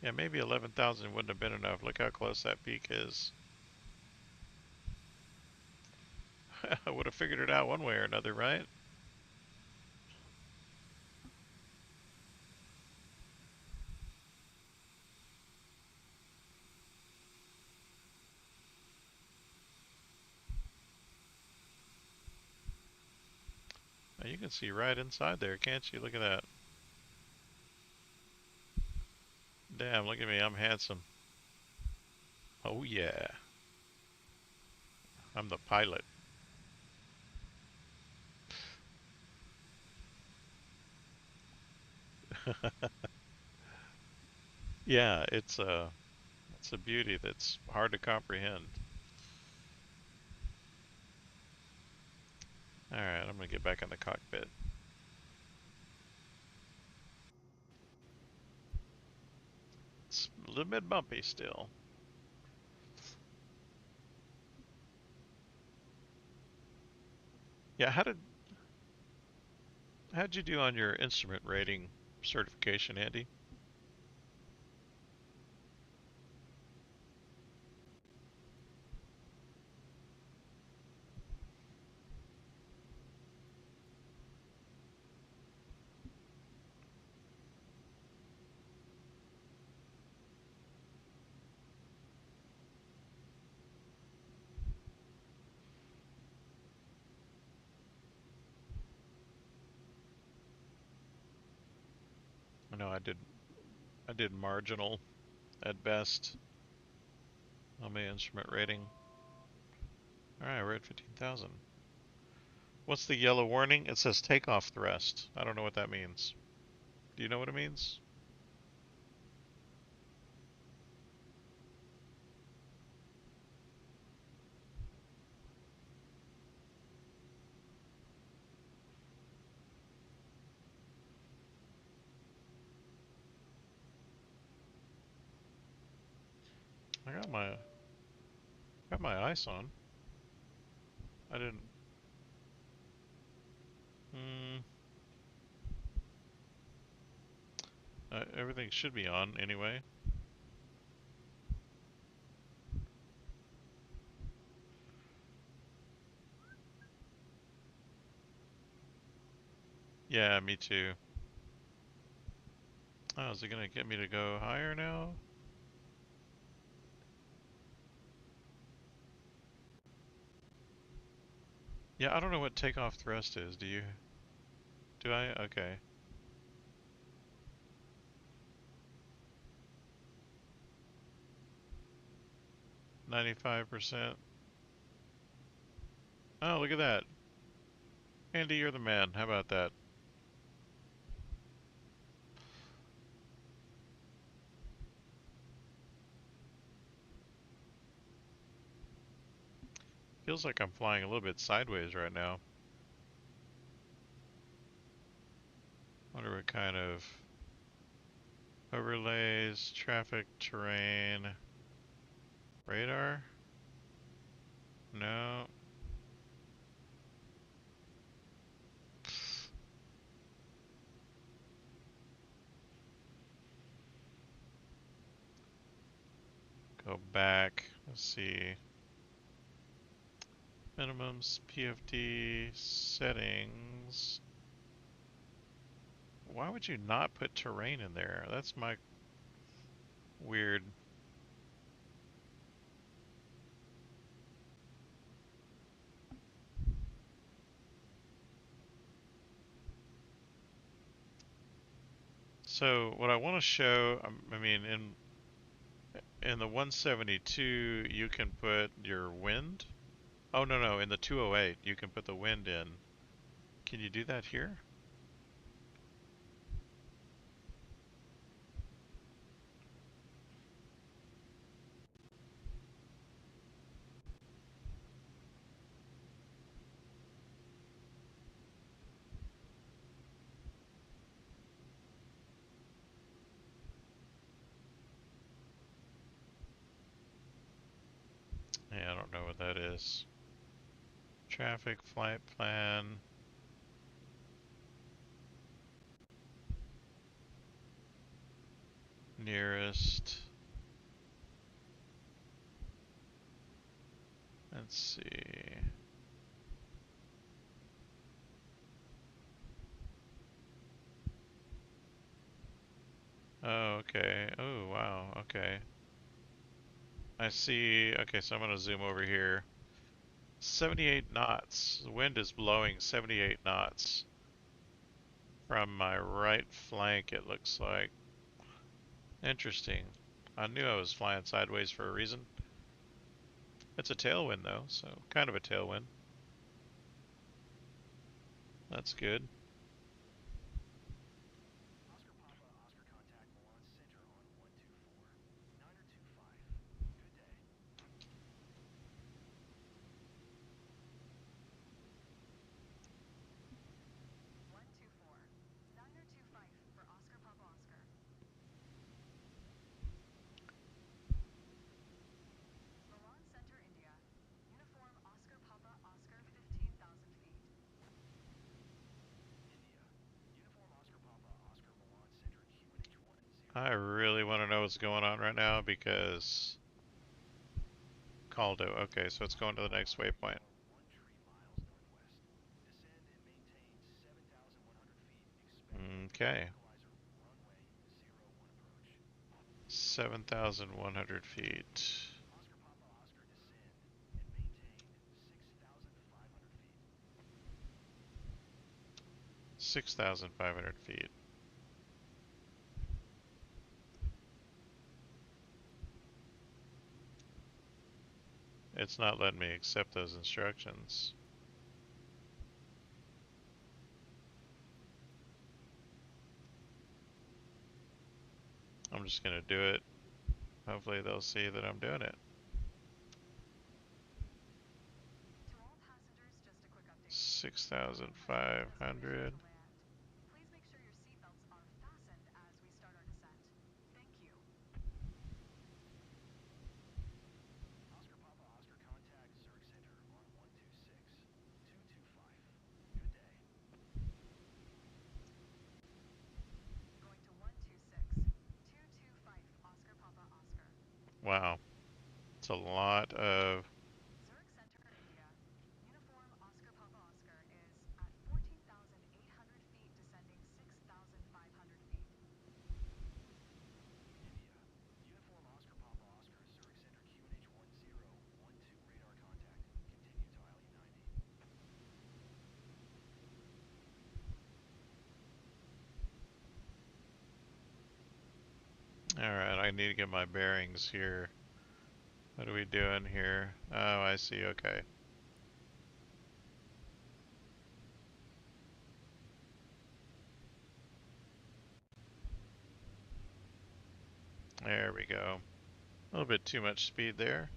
Yeah, maybe 11,000 wouldn't have been enough. Look how close that peak is. I would have figured it out one way or another, right? Now you can see right inside there, can't you? Look at that. Damn, look at me. I'm handsome. Oh yeah. I'm the pilot. Yeah, it's a beauty that's hard to comprehend. All right, I'm gonna get back in the cockpit. It's a little bit bumpy still. Yeah, how'd you do on your instrument rating certification, Andy? I know I did marginal at best on my instrument rating. All right, we're at 15,000. What's the yellow warning? It says takeoff thrust. I don't know what that means. Do you know what it means? I got my ice on. I didn't. Hmm. Everything should be on anyway. Yeah, me too. Oh, is it gonna get me to go higher now? Yeah, I don't know what takeoff thrust is. Do you? Do I? Okay. 95%. Oh, look at that. Andy, you're the man. How about that? Feels like I'm flying a little bit sideways right now. Wonder what kind of overlays, traffic, terrain, radar? No. Go back. Let's see. Minimums, PFD, settings. Why would you not put terrain in there? That's my weird. So what I want to show, I mean, in the 172, you can put your wind. Oh, no, no, in the 208, you can put the wind in. Can you do that here? Yeah, I don't know what that is. Traffic, flight plan, nearest. Let's see. Oh, okay. Oh, wow. Okay. I see. Okay, so I'm going to zoom over here. 78 knots. The wind is blowing 78 knots from my right flank, it looks like. Interesting. I knew I was flying sideways for a reason. It's a tailwind, though, so kind of a tailwind. That's good. I really want to know what's going on right now because Caldo. Okay, so it's going to the next waypoint. Okay. 7,100 feet. 6,500 feet. It's not letting me accept those instructions. I'm just gonna do it. Hopefully they'll see that I'm doing it. 6,500. Wow, it's a lot of. Alright, I need to get my bearings here. What are we doing here? Oh, I see, okay. There we go. A little bit too much speed there.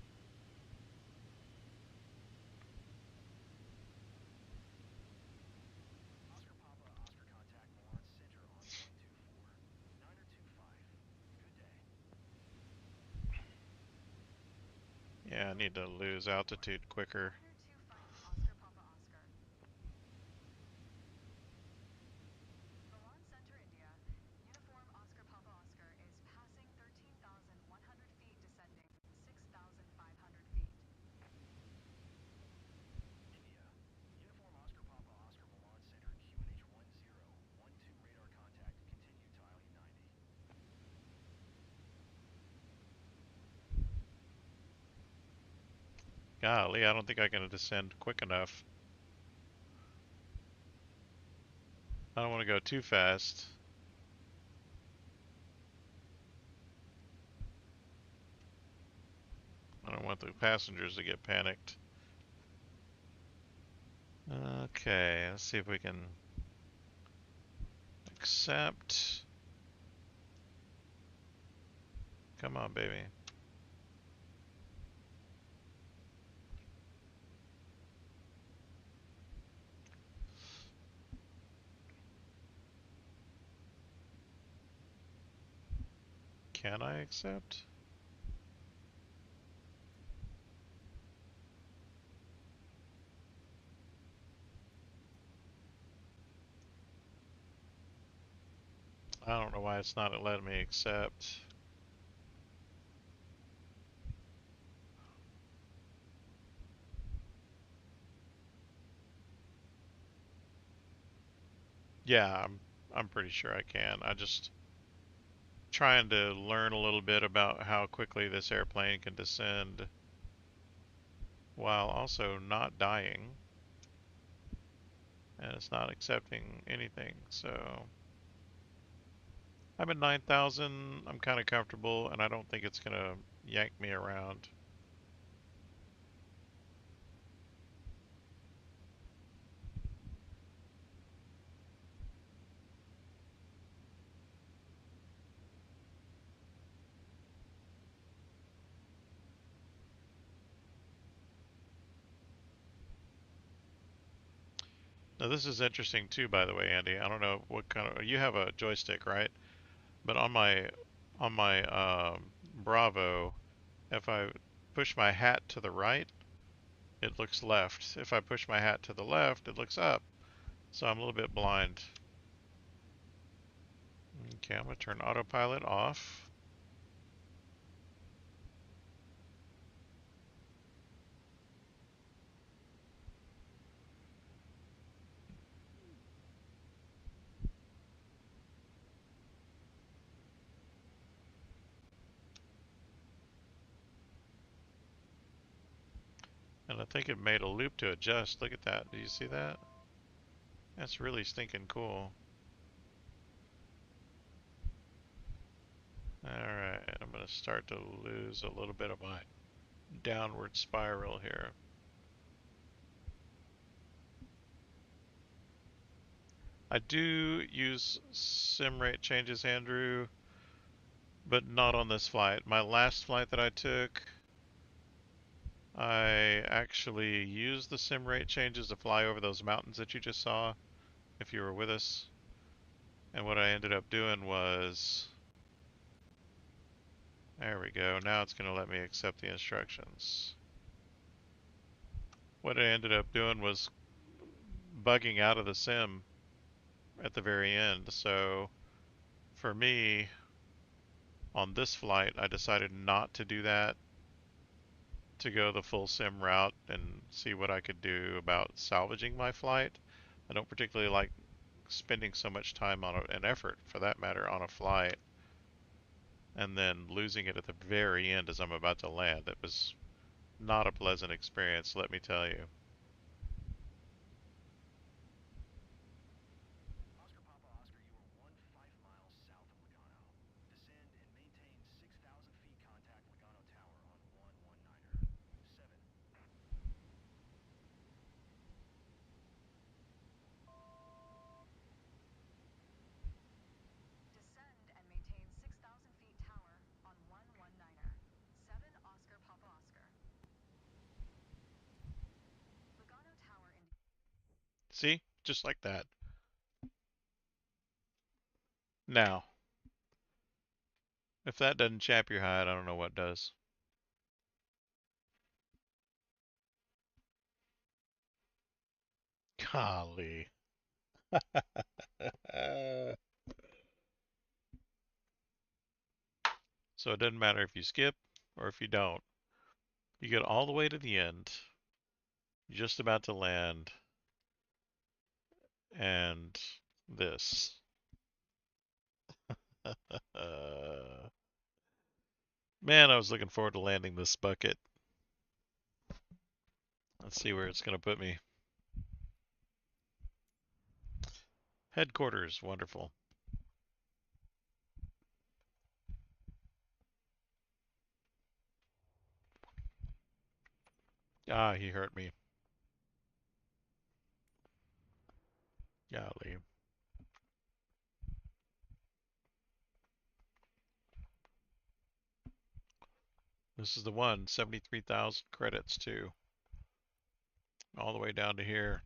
Yeah, I need to lose altitude quicker. Honor 2 Fight Oscar Papa Oscar. Milan Center, India. Uniform Oscar Papa Oscar is passing 13,100 feet, descending 6,500 feet. India. Uniform Oscar Papa Oscar Milan Center QNH 1012 radar contact. Continue to ILU 90. Golly, I don't think I can descend quick enough. I don't want to go too fast. I don't want the passengers to get panicked. Okay, let's see if we can accept. Come on, baby. Can I accept? I don't know why it's not letting me accept. Yeah, I'm pretty sure I can. I just trying to learn a little bit about how quickly this airplane can descend while also not dying. And it's not accepting anything. So I'm at 9,000. I'm kind of comfortable, and I don't think it's gonna yank me around. Now this is interesting too, by the way, Andy. I don't know what kind of you have a joystick, right? But on my Bravo, if I push my hat to the right, it looks left. If I push my hat to the left, it looks up. So I'm a little bit blind. Okay, I'm gonna turn autopilot off. And I think it made a loop to adjust. Look at that. Do you see that? That's really stinking cool. Alright, I'm gonna start to lose a little bit of my downward spiral here. I do use sim rate changes, Andrew, but not on this flight. My last flight that I took, I actually used the sim rate changes to fly over those mountains that you just saw, if you were with us. And what I ended up doing was, there we go, now it's going to let me accept the instructions. What I ended up doing was bugging out of the sim at the very end. So for me, on this flight, I decided not to do that, to go the full sim route and see what I could do about salvaging my flight. I don't particularly like spending so much time on an effort, for that matter, on a flight and then losing it at the very end as I'm about to land. It was not a pleasant experience, let me tell you. Oscar Papa Oscar, you are 15 miles south of Lugano. Descend and maintain 6,000 feet contact Lugano Tower on 119er. 7. Descend and maintain 6,000 feet tower on 119er. 7 Oscar Papa Oscar. Lugano Tower, India. See? Just like that. Now, if that doesn't chap your hide, I don't know what does. Golly. So it doesn't matter if you skip or if you don't. You get all the way to the end. You're just about to land, and this. Man, I was looking forward to landing this bucket. Let's see where it's going to put me. Headquarters, wonderful. Ah, he hurt me. Golly. This is the one, 73,000 credits too. All the way down to here.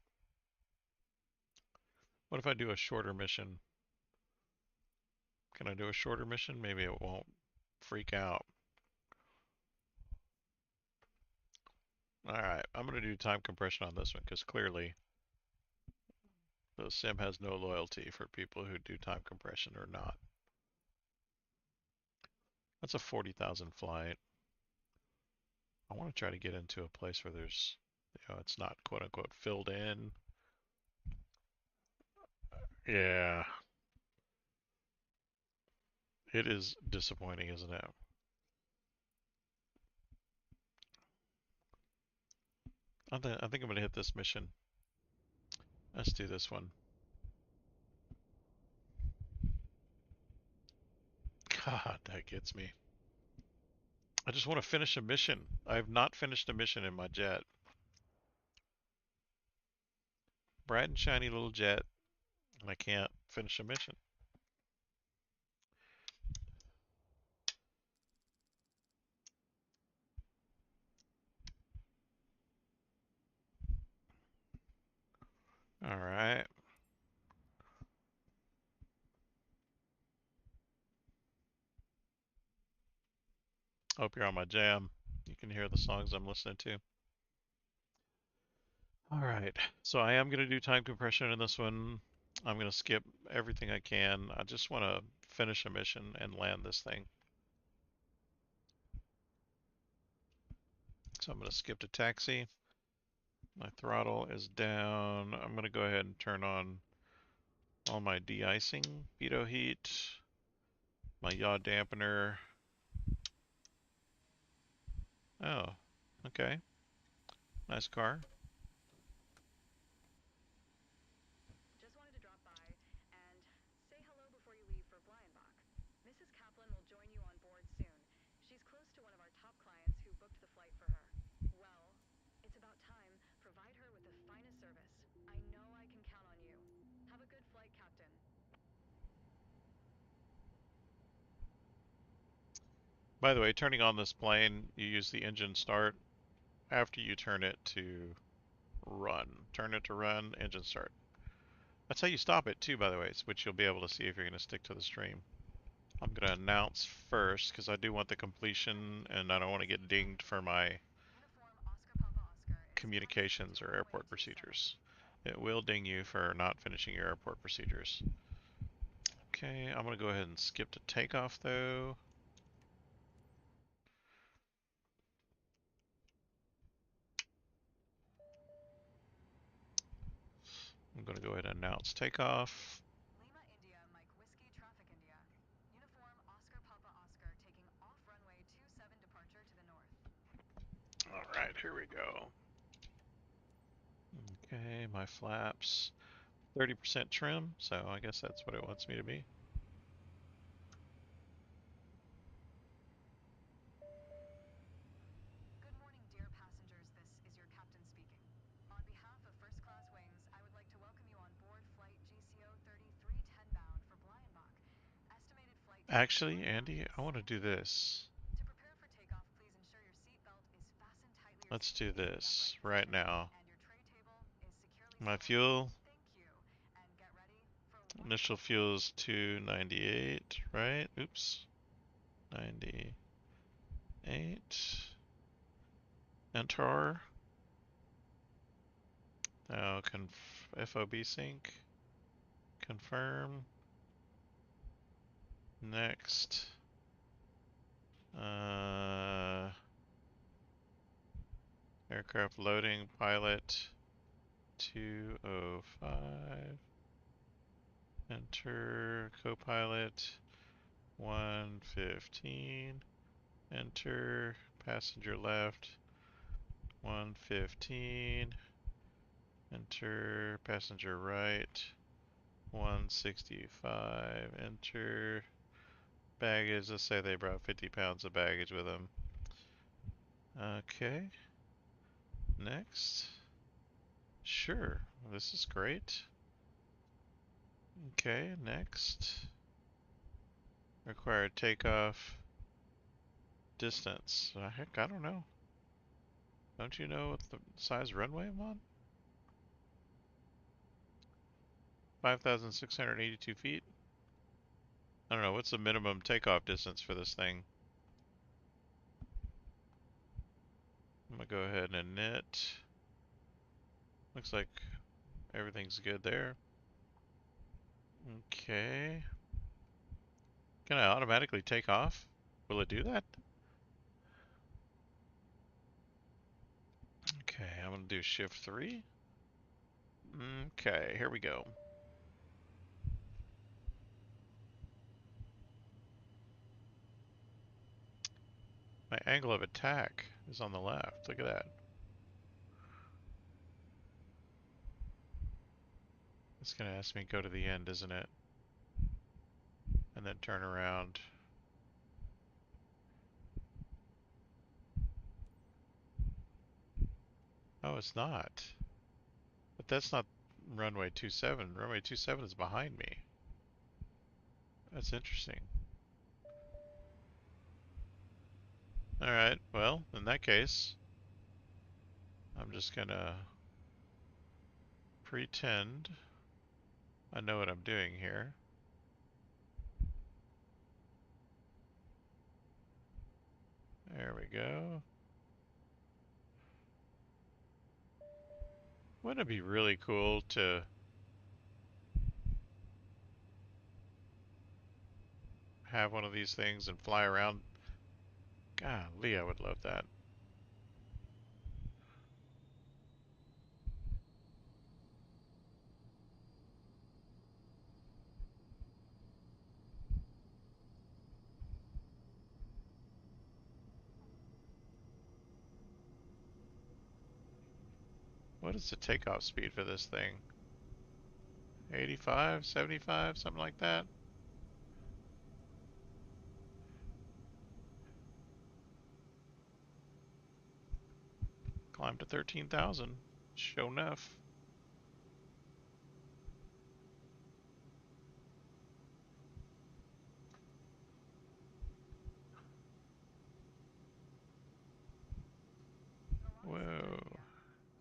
What if I do a shorter mission? Can I do a shorter mission? Maybe it won't freak out. Alright, I'm going to do time compression on this one because clearly the sim has no loyalty for people who do time compression or not. That's a 40,000 flight. I want to try to get into a place where there's, it's not quote unquote filled in. Yeah, it is disappointing, isn't it? I think I'm going to hit this mission. Let's do this one. God, that gets me. I just want to finish a mission. I have not finished a mission in my jet. Bright and shiny little jet, and I can't finish a mission. All right. Hope you're on my jam. You can hear the songs I'm listening to. All right. So I am going to do time compression in this one. I'm going to skip everything I can. I just want to finish a mission and land this thing. So I'm going to skip to taxi. My throttle is down. I'm going to go ahead and turn on all my de-icing, pitot heat, my yaw dampener. Oh, okay. Nice car. Just wanted to drop by and say hello before you leave for Blyenbach. Mrs. Kaplan will join you on board soon. She's close to one of our top clients who booked the flight for her. Well, it's about time. Provide her with the finest service. I know I can count on you. Have a good flight, Captain. By the way, turning on this plane, you use the engine start after you turn it to run. Turn it to run, engine start. That's how you stop it too, by the way, which you'll be able to see if you're going to stick to the stream. I'm going to announce first because I do want the completion and I don't want to get dinged for my Uniform Oscar Papa Oscar is communications or runway airport 27. procedures. It will ding you for not finishing your airport procedures. Okay, I'm going to go ahead and skip to takeoff though. I'm going to go ahead and announce takeoff. Lima India Mike Whiskey Traffic India. Uniform Oscar Papa Oscar taking off runway 27 departure to the north. All right, here we go. Okay, my flaps. 30% trim, so I guess that's what it wants me to be. Good morning, dear passengers. This is your captain speaking. On behalf of First Class Wings, I would like to welcome you on board flight GCO 3310 bound for Blyenbach. Estimated flight time to Actually, Blyenbach Andy, is I want to 7 do minutes. this. To prepare for takeoff, please ensure your seatbelt is fastened tightly, your Let's seat do is in the this upright right position, now. and your tray table is securely My seated. fuel, Thank you, and get ready for initial wonderful fuel flight. is 298, right? Oops. 98. Enter. Now FOB sync. Confirm. Next. Aircraft loading, pilot 205. Enter, co-pilot 115. Enter, passenger left 115. Enter, passenger right 165. Enter, baggage. Let's say they brought 50 pounds of baggage with them. Okay. Next. Sure. This is great. Okay, next. Required takeoff distance. Heck, I don't know. Don't you know what the size runway I'm on? 5,682 feet? I don't know. What's the minimum takeoff distance for this thing? I'm gonna go ahead and init. Looks like everything's good there. Okay. Can I automatically take off? Will it do that? Okay, I'm gonna do shift 3. Okay, here we go. My angle of attack is on the left. Look at that. It's gonna ask me to go to the end, isn't it? And then turn around. Oh, it's not. But that's not runway 27. Runway 27 is behind me. That's interesting. Alright, well, in that case, I'm just gonna pretend I know what I'm doing here. There we go. Wouldn't it be really cool to have one of these things and fly around? Golly, I would love that. What is the takeoff speed for this thing? 85, 75, something like that? Climb to 13,000. Sure enough. Whoa.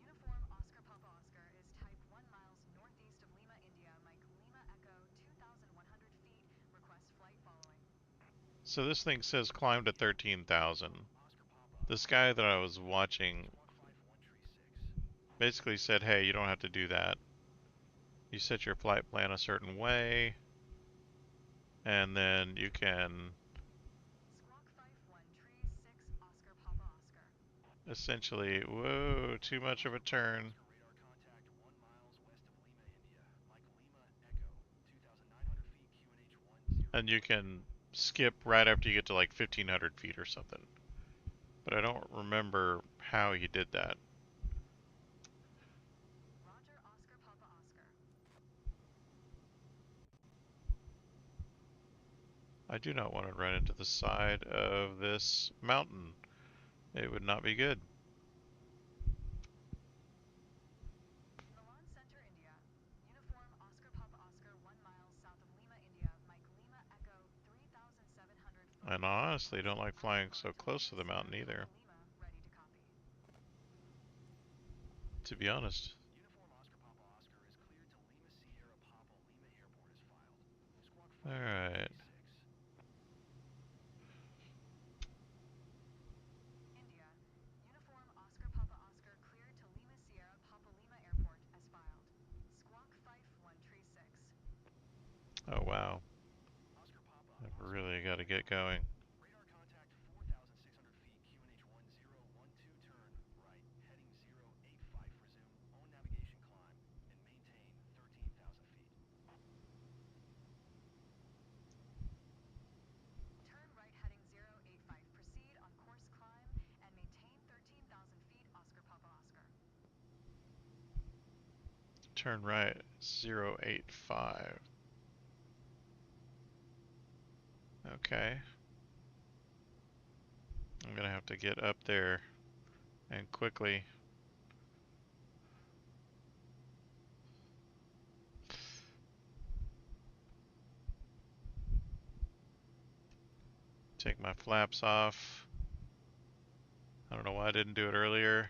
Uniform Oscar Papa Oscar is type 1 miles northeast of Lima, India. Mike Lima Echo 2,100 feet. Request flight following. So this thing says climb to 13,000. This guy that I was watching basically said, hey, you don't have to do that. You set your flight plan a certain way, and then you can Squawk Fife 136 Oscar Papa Oscar. essentially, whoa, too much of a turn. And you can skip right after you get to like 1,500 feet or something. But I don't remember how he did that. Roger Oscar Papa Oscar. I do not want to run into the side of this mountain. It would not be good. Milan Center, India. Uniform Oscar Papa Oscar 1 mile south of Lima, India. Mike Lima Echo 3,700 foot. And I honestly don't Request like flying Oscar so to close Lima to the mountain Sierra either, Papa Lima. Ready to copy. to be honest. Alright. India. Uniform Oscar Papa Oscar cleared to Lima Sierra Papa Lima Airport as filed. Oh wow. Oscar Papa, I've Oscar really got to Tango get Echo. going. Radar contact 4,600 feet, QNH 1012, turn right, heading 085, resume, own navigation climb, and maintain 13,000 feet. Turn right heading 085. Proceed on course climb and maintain 13,000 feet, Oscar Papa Oscar. Turn right 085. Okay. I'm gonna have to get up there and quickly. Take my flaps off. I don't know why I didn't do it earlier.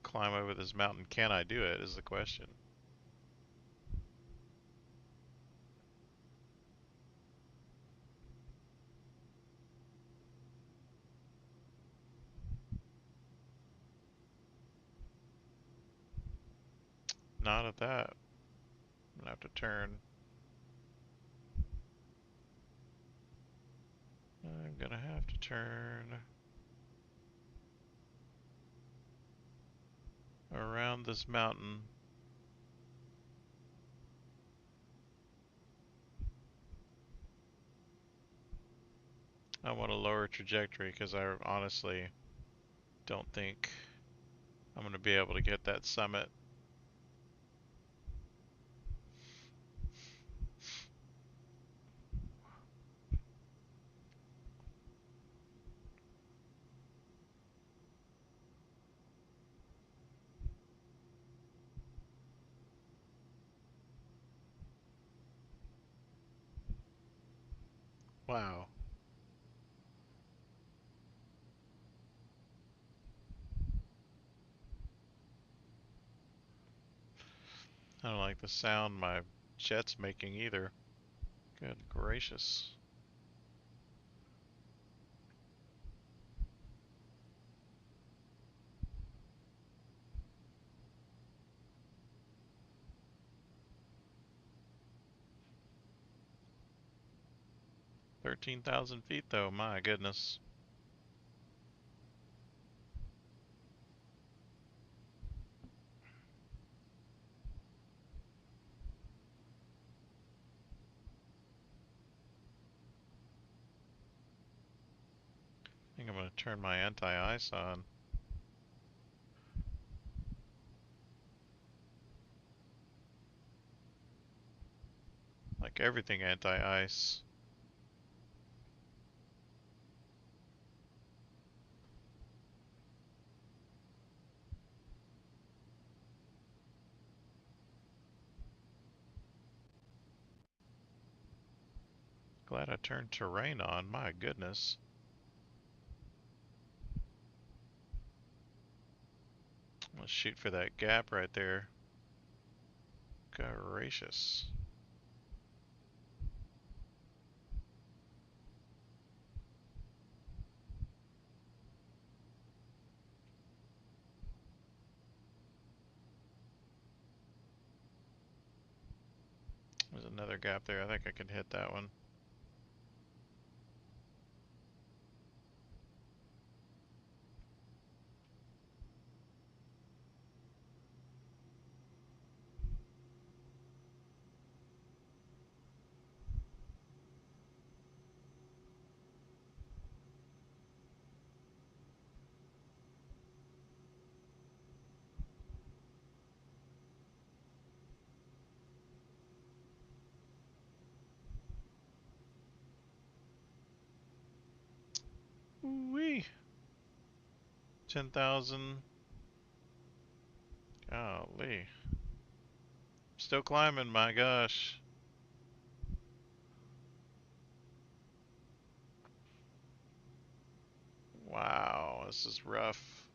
Climb over this mountain. Can I do it is the question. Not at that. I'm gonna have to turn. I'm gonna have to turn around this mountain. I want a lower trajectory because I honestly don't think I'm gonna be able to get that summit. Wow. I don't like the sound my jet's making either. Good gracious. 13,000 feet though, my goodness. I think I'm gonna turn my anti-ice on. Like everything anti-ice. Glad I turned terrain on, my goodness. Let's shoot for that gap right there. Gracious. There's another gap there. I think I can hit that one. Wee. 10,000. Golly. Still climbing, my gosh. Wow, this is rough.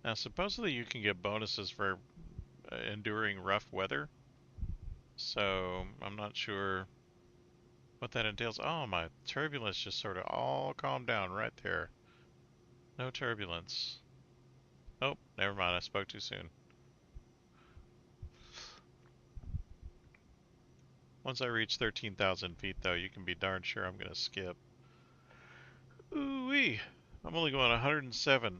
Now, supposedly you can get bonuses for enduring rough weather, so I'm not sure what that entails. Oh, my turbulence just sort of all calmed down right there. No turbulence. Oh, never mind. I spoke too soon. Once I reach 13,000 feet, though, you can be darn sure I'm going to skip. Ooh-wee. I'm only going 107.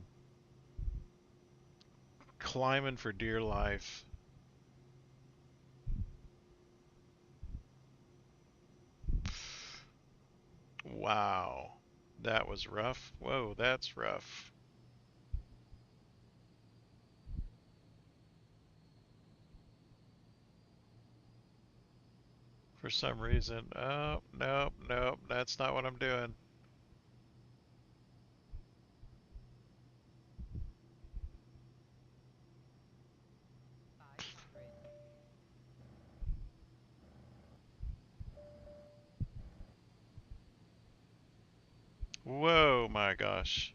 Climbing for dear life. Wow. That was rough. Whoa, that's rough. For some reason. Oh, nope, nope. That's not what I'm doing. Whoa, my gosh.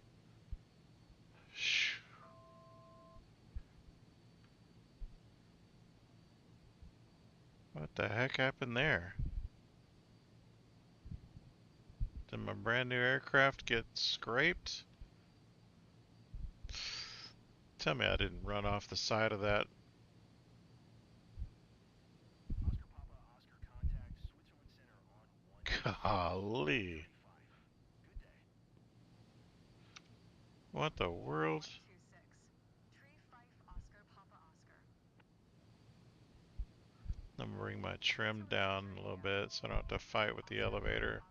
What the heck happened there? Did my brand new aircraft get scraped? Tell me I didn't run off the side of that. Golly. What the world? I'm gonna bring my trim down a little bit so I don't have to fight with the elevator.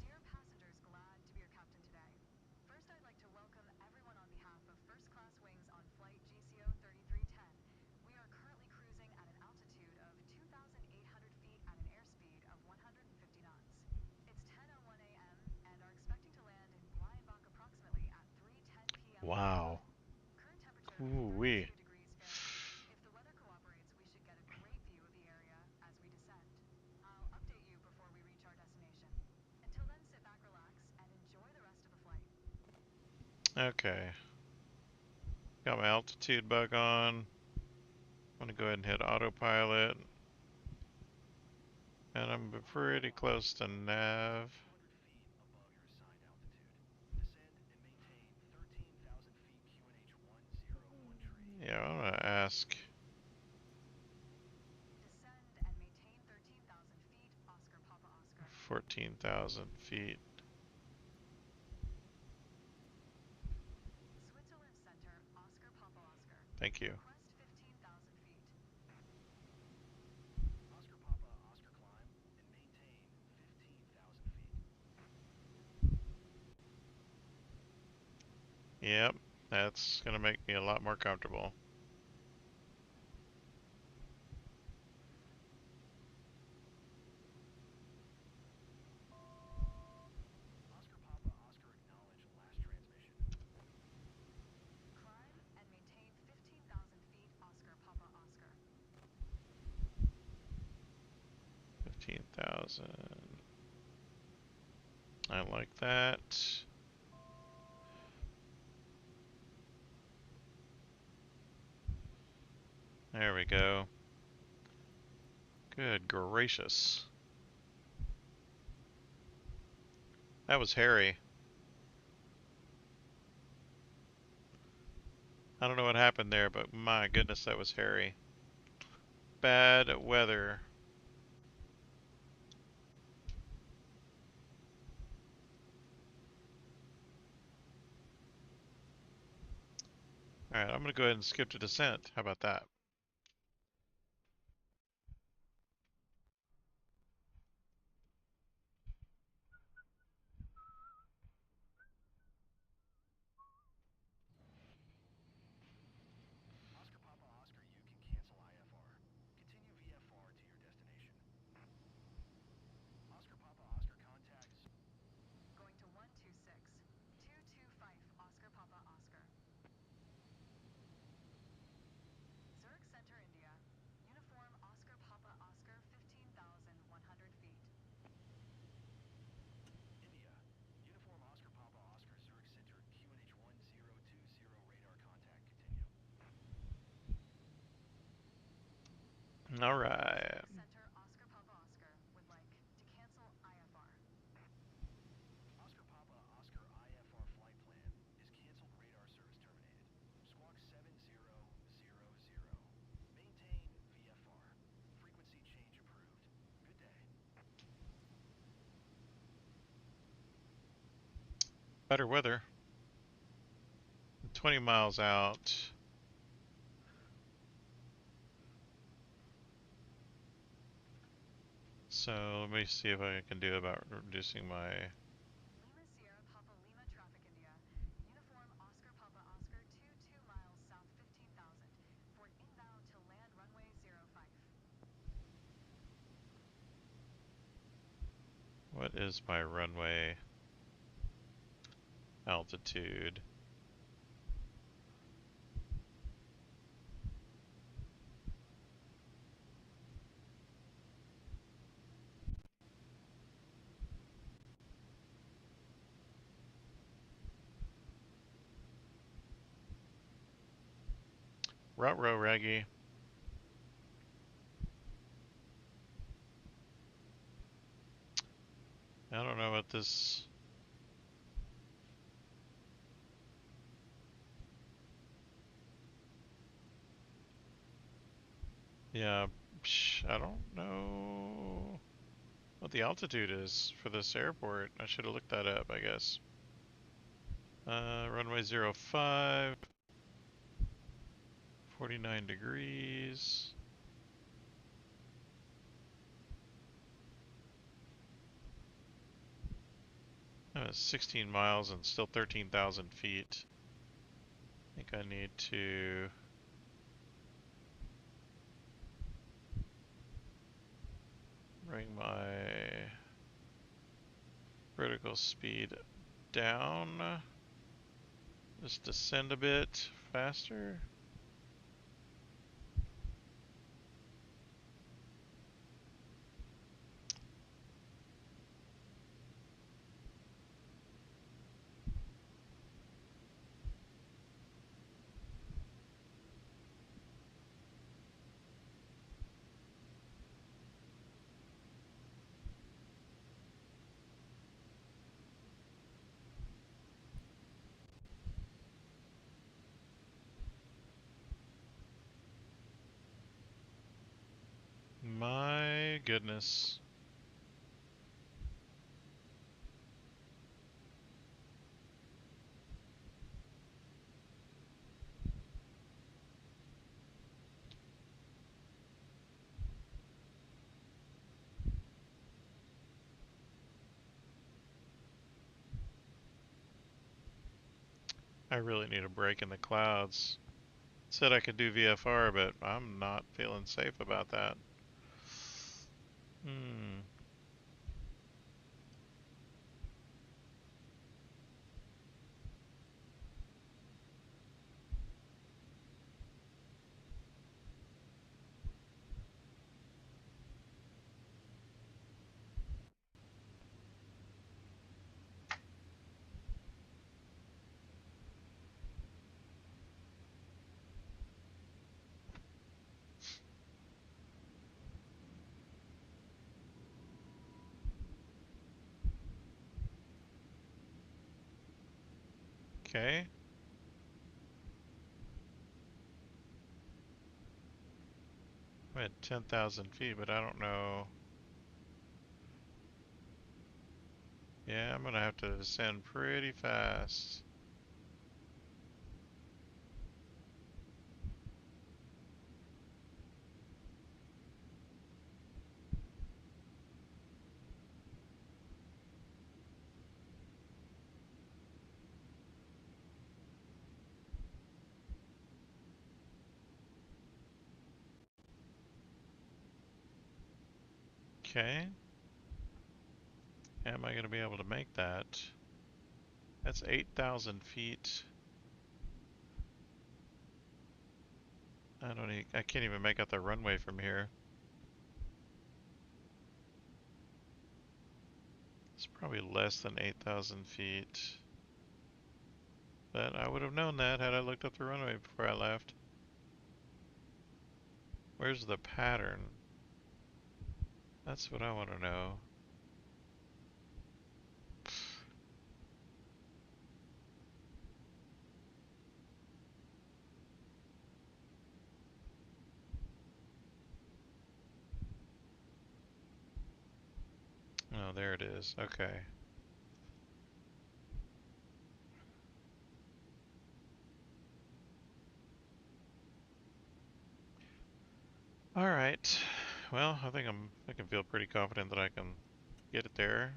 Dear passengers, glad to be your captain today. First, I'd like to welcome everyone on behalf of First Class Wings on flight GCO 3310. We are currently cruising at an altitude of 2,800 feet at an airspeed of 150 knots. It's 10:01 a.m. and are expecting to land in Bleienbach approximately at 3:10 p.m. local Wow. time. Current temperature Ooh 32 wee. degrees Fahrenheit. If the weather cooperates, we should get a great view of the area as we descend. I'll update you before we reach our destination. Until then, sit back, relax, and enjoy the rest of the flight. Okay. Got my altitude bug on. I'm gonna go ahead and hit autopilot. And I'm pretty close to nav. Yeah, I'm gonna ask. Descend and maintain 13,000 feet, Oscar Papa Oscar. 14,000 feet. Switzerland Center, Oscar Papa Oscar. Thank you. Request 15,000 feet. Yep, that's gonna make me a lot more comfortable. Climb and maintain 15,000 feet, Oscar Papa Oscar. 15,000. I like that. There we go. Good gracious. That was hairy. I don't know what happened there, but my goodness, that was hairy. Bad weather. Alright, I'm gonna go ahead and skip to descent. How about that? Going to 126. 225, Oscar Papa Oscar. All right. Center Oscar Papa Oscar would like to cancel IFR. Oscar Papa Oscar IFR flight plan is canceled. Radar service terminated. Squawk 7000. Maintain VFR. Frequency change approved. Good day. Better weather. 20 miles out. So let me see if I can do about reducing my. Lima Sierra Papa Lima traffic India. Uniform Oscar Papa Oscar 22 miles south 15,000 for inbound to land runway 05. What is my runway altitude? Ruh-roh, Raggy. I don't know what this. Yeah, I don't know what the altitude is for this airport. I should have looked that up, I guess. Runway 05, 49 degrees. 16 miles and still 13,000 feet. I think I need to bring my vertical speed down. Just descend a bit faster. My goodness. I really need a break in the clouds. Said I could do VFR, but I'm not feeling safe about that. Hmm. Okay. I'm at 10,000 feet, but I don't know. Yeah, I'm gonna have to descend pretty fast. Okay. Am I gonna be able to make that? That's 8,000 feet. I can't even make out the runway from here. It's probably less than 8,000 feet. But I would have known that had I looked up the runway before I left. Where's the pattern? That's what I want to know. Oh, there it is. Okay. All right. Well, I can feel pretty confident that I can get it there.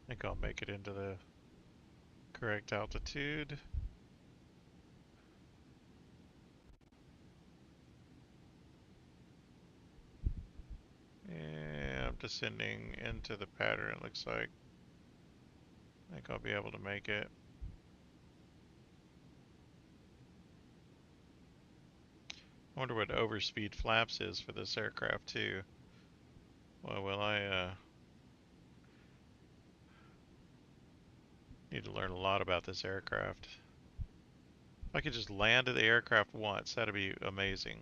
I think I'll make it into the correct altitude. And I'm descending into the pattern, it looks like. I think I'll be able to make it. I wonder what overspeed flaps is for this aircraft too. Well, need to learn a lot about this aircraft. If I could just land the aircraft once, that'd be amazing.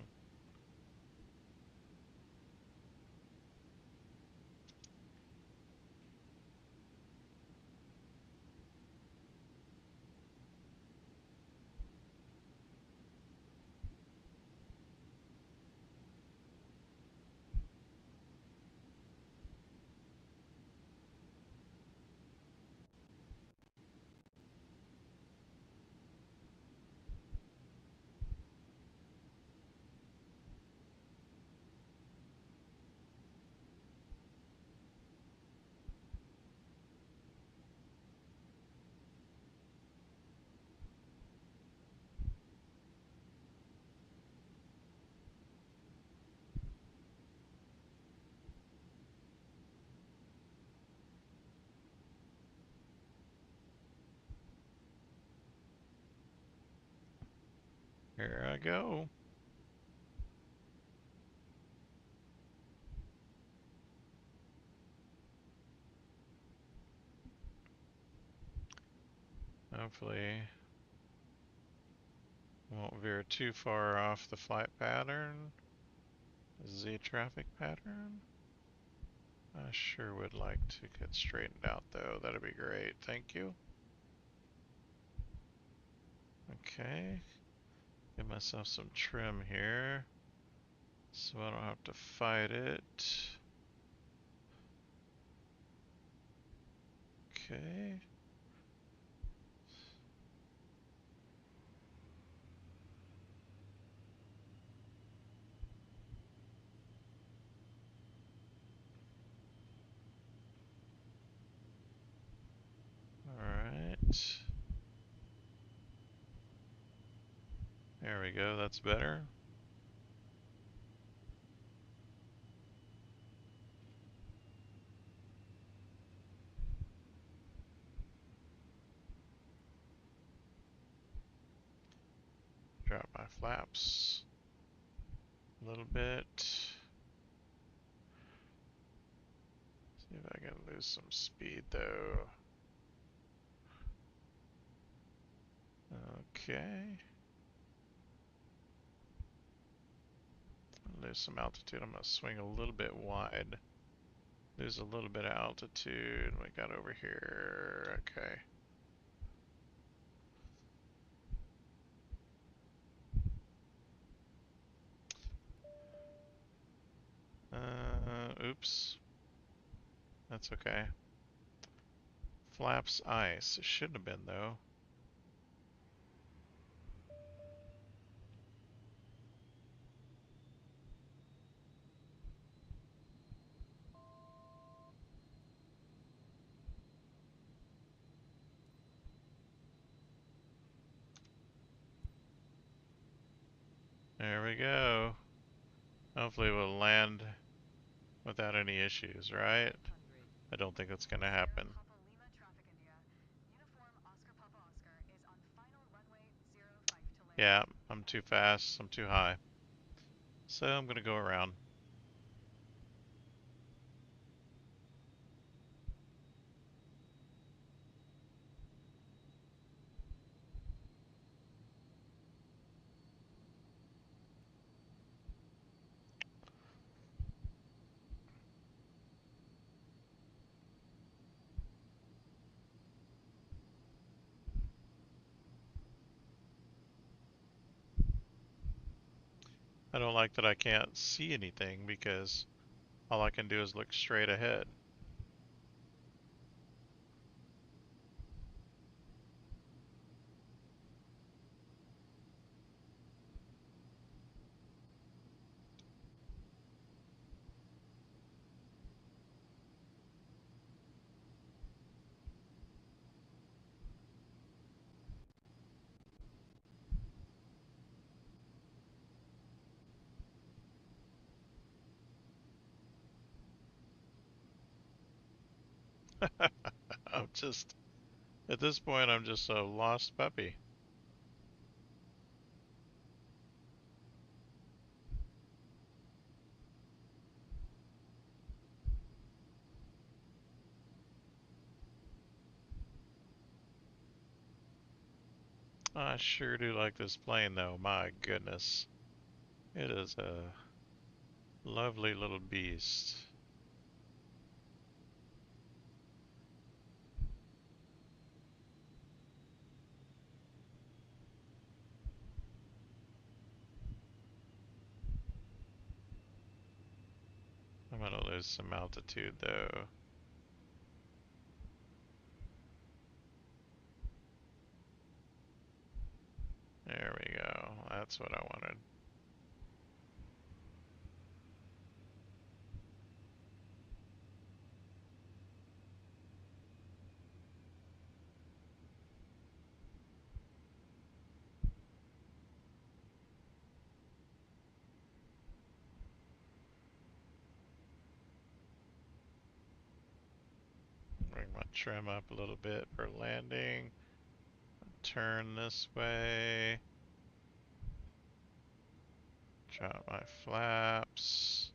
Here I go. Hopefully won't veer too far off the flight pattern. Z traffic pattern. I sure would like to get straightened out though. That'd be great. Thank you. Okay. Give myself some trim here so I don't have to fight it. Okay. Alright. There we go. That's better. Drop my flaps a little bit. See if I can lose some speed though. Okay. Lose some altitude. I'm gonna swing a little bit wide. Lose a little bit of altitude. We got over here. Okay. Oops. That's okay. Flaps ice. It shouldn't have been though. There we go. Hopefully we'll land without any issues, right? I don't think that's gonna Sierra happen. Papa Lima Traffic India. Uniform Oscar Papa Oscar is on final runway 05 to land. Yeah, I'm too fast, I'm too high. So I'm gonna go around. I don't like that I can't see anything because all I can do is look straight ahead. I'm just, at this point, I'm just a lost puppy. I sure do like this plane though, my goodness. It is a lovely little beast. I'm gonna lose some altitude though. There we go. That's what I wanted. Bring my trim up a little bit for landing. Turn this way. Drop my flaps.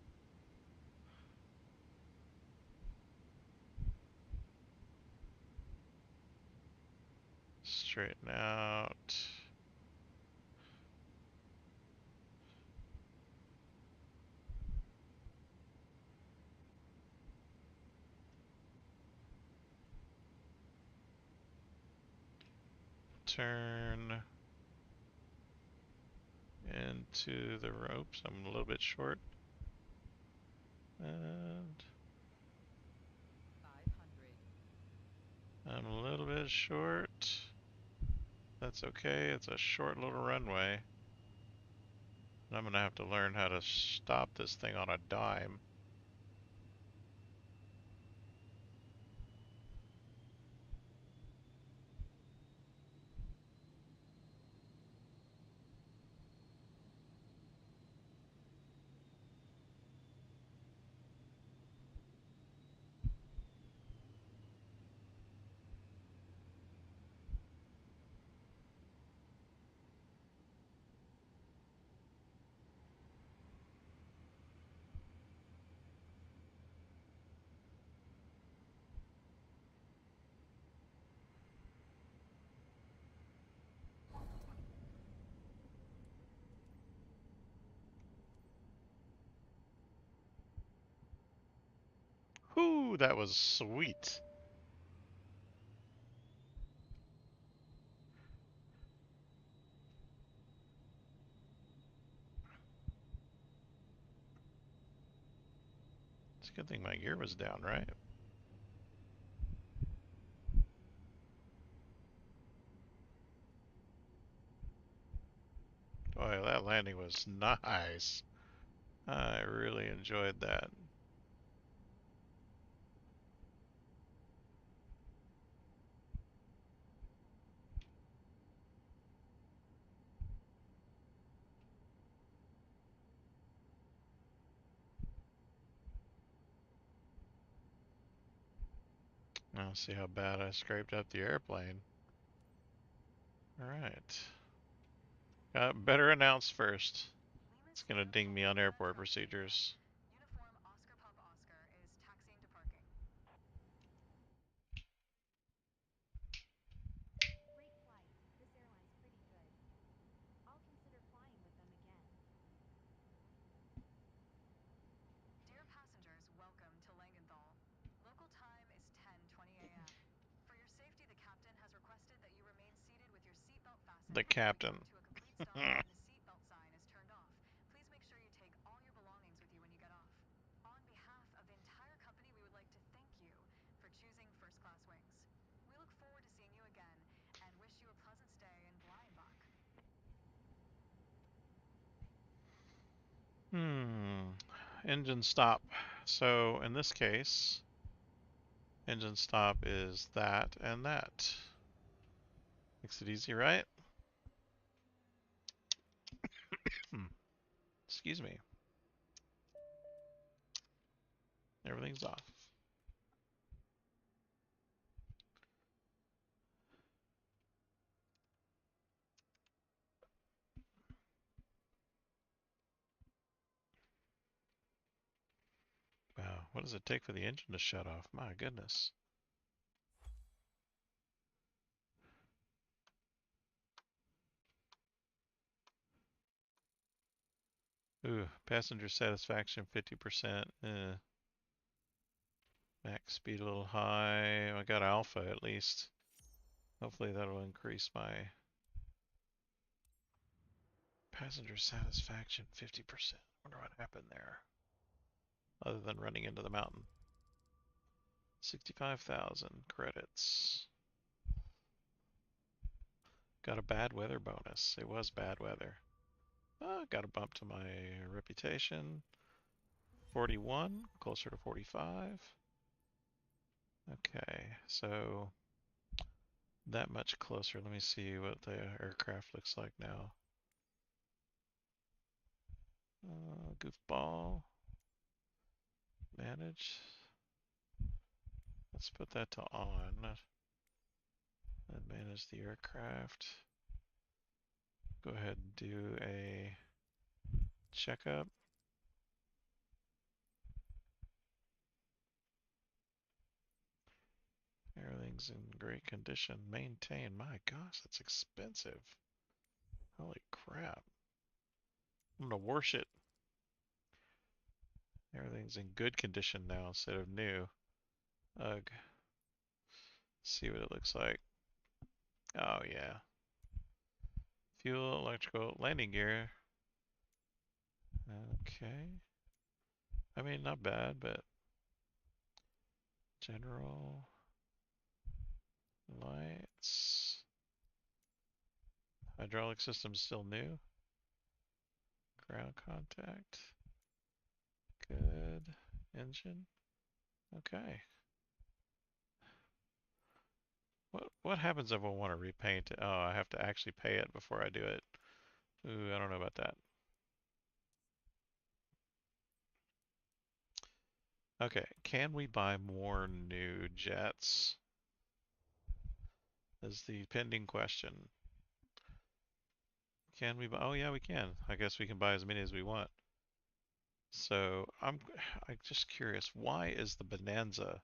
Straighten out. Turn into the ropes. I'm a little bit short. And 500. I'm a little bit short. That's okay. It's a short little runway. And I'm gonna have to learn how to stop this thing on a dime. Whoo, that was sweet. It's a good thing my gear was down, right? Boy, that landing was nice. I really enjoyed that. Now see how bad I scraped up the airplane. Alright. Better announce first. It's gonna ding me on airport procedures. Uniform Oscar Pub Oscar is taxiing to parking. Great flight. This airline's pretty good. I'll consider flying with them again. Dear passengers, welcome to Langenthal. Local time is 10:20 a.m. For your safety, the captain has requested that you remain seated with your seatbelt fastened The until we captain. come to a complete stop and the seatbelt sign is turned off. Please make sure you take all your belongings with you when you get off. On behalf of the entire company, we would like to thank you for choosing first class wings. We look forward to seeing you again and wish you a pleasant stay in Bleinbach. Engine stop. So in this case, engine stop is that and that. Makes it easy, right? Excuse me. Everything's off. Wow, what does it take for the engine to shut off? My goodness. Ooh, passenger satisfaction 50%. Max speed a little high. I got alpha at least. Hopefully that'll increase my passenger satisfaction 50%. Wonder what happened there. Other than running into the mountain. 65,000 credits. Got a bad weather bonus. It was bad weather. Got a bump to my reputation. 41, closer to 45. Okay, so that much closer. Let me see what the aircraft looks like now. Goofball. Manage. Let's put that to on. And manage the aircraft. Go ahead and do a checkup. Everything's in great condition. Maintain. My gosh, that's expensive. Holy crap. I'm gonna wash it. Everything's in good condition now instead of new. Ugh. See what it looks like. Oh yeah. Fuel, electrical, landing gear. Okay. I mean, not bad, but general lights. Hydraulic system still new. Ground contact. Good. Engine. Okay. What happens if I want to repaint it? Oh, I have to actually pay it before I do it. Ooh, I don't know about that. Okay, can we buy more new jets? Is the pending question. Can we buy? Oh yeah, we can. I guess we can buy as many as we want. So I'm just curious, why is the Bonanza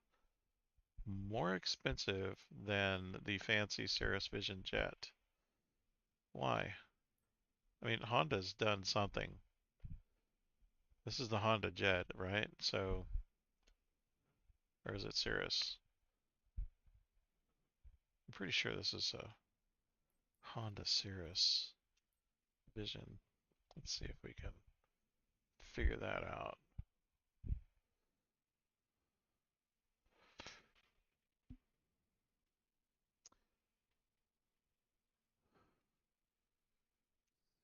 more expensive than the fancy Cirrus Vision jet? Why? I mean, Honda's done something. This is the Honda jet, right? So, or is it Cirrus? I'm pretty sure this is a Honda Cirrus Vision. Let's see if we can figure that out.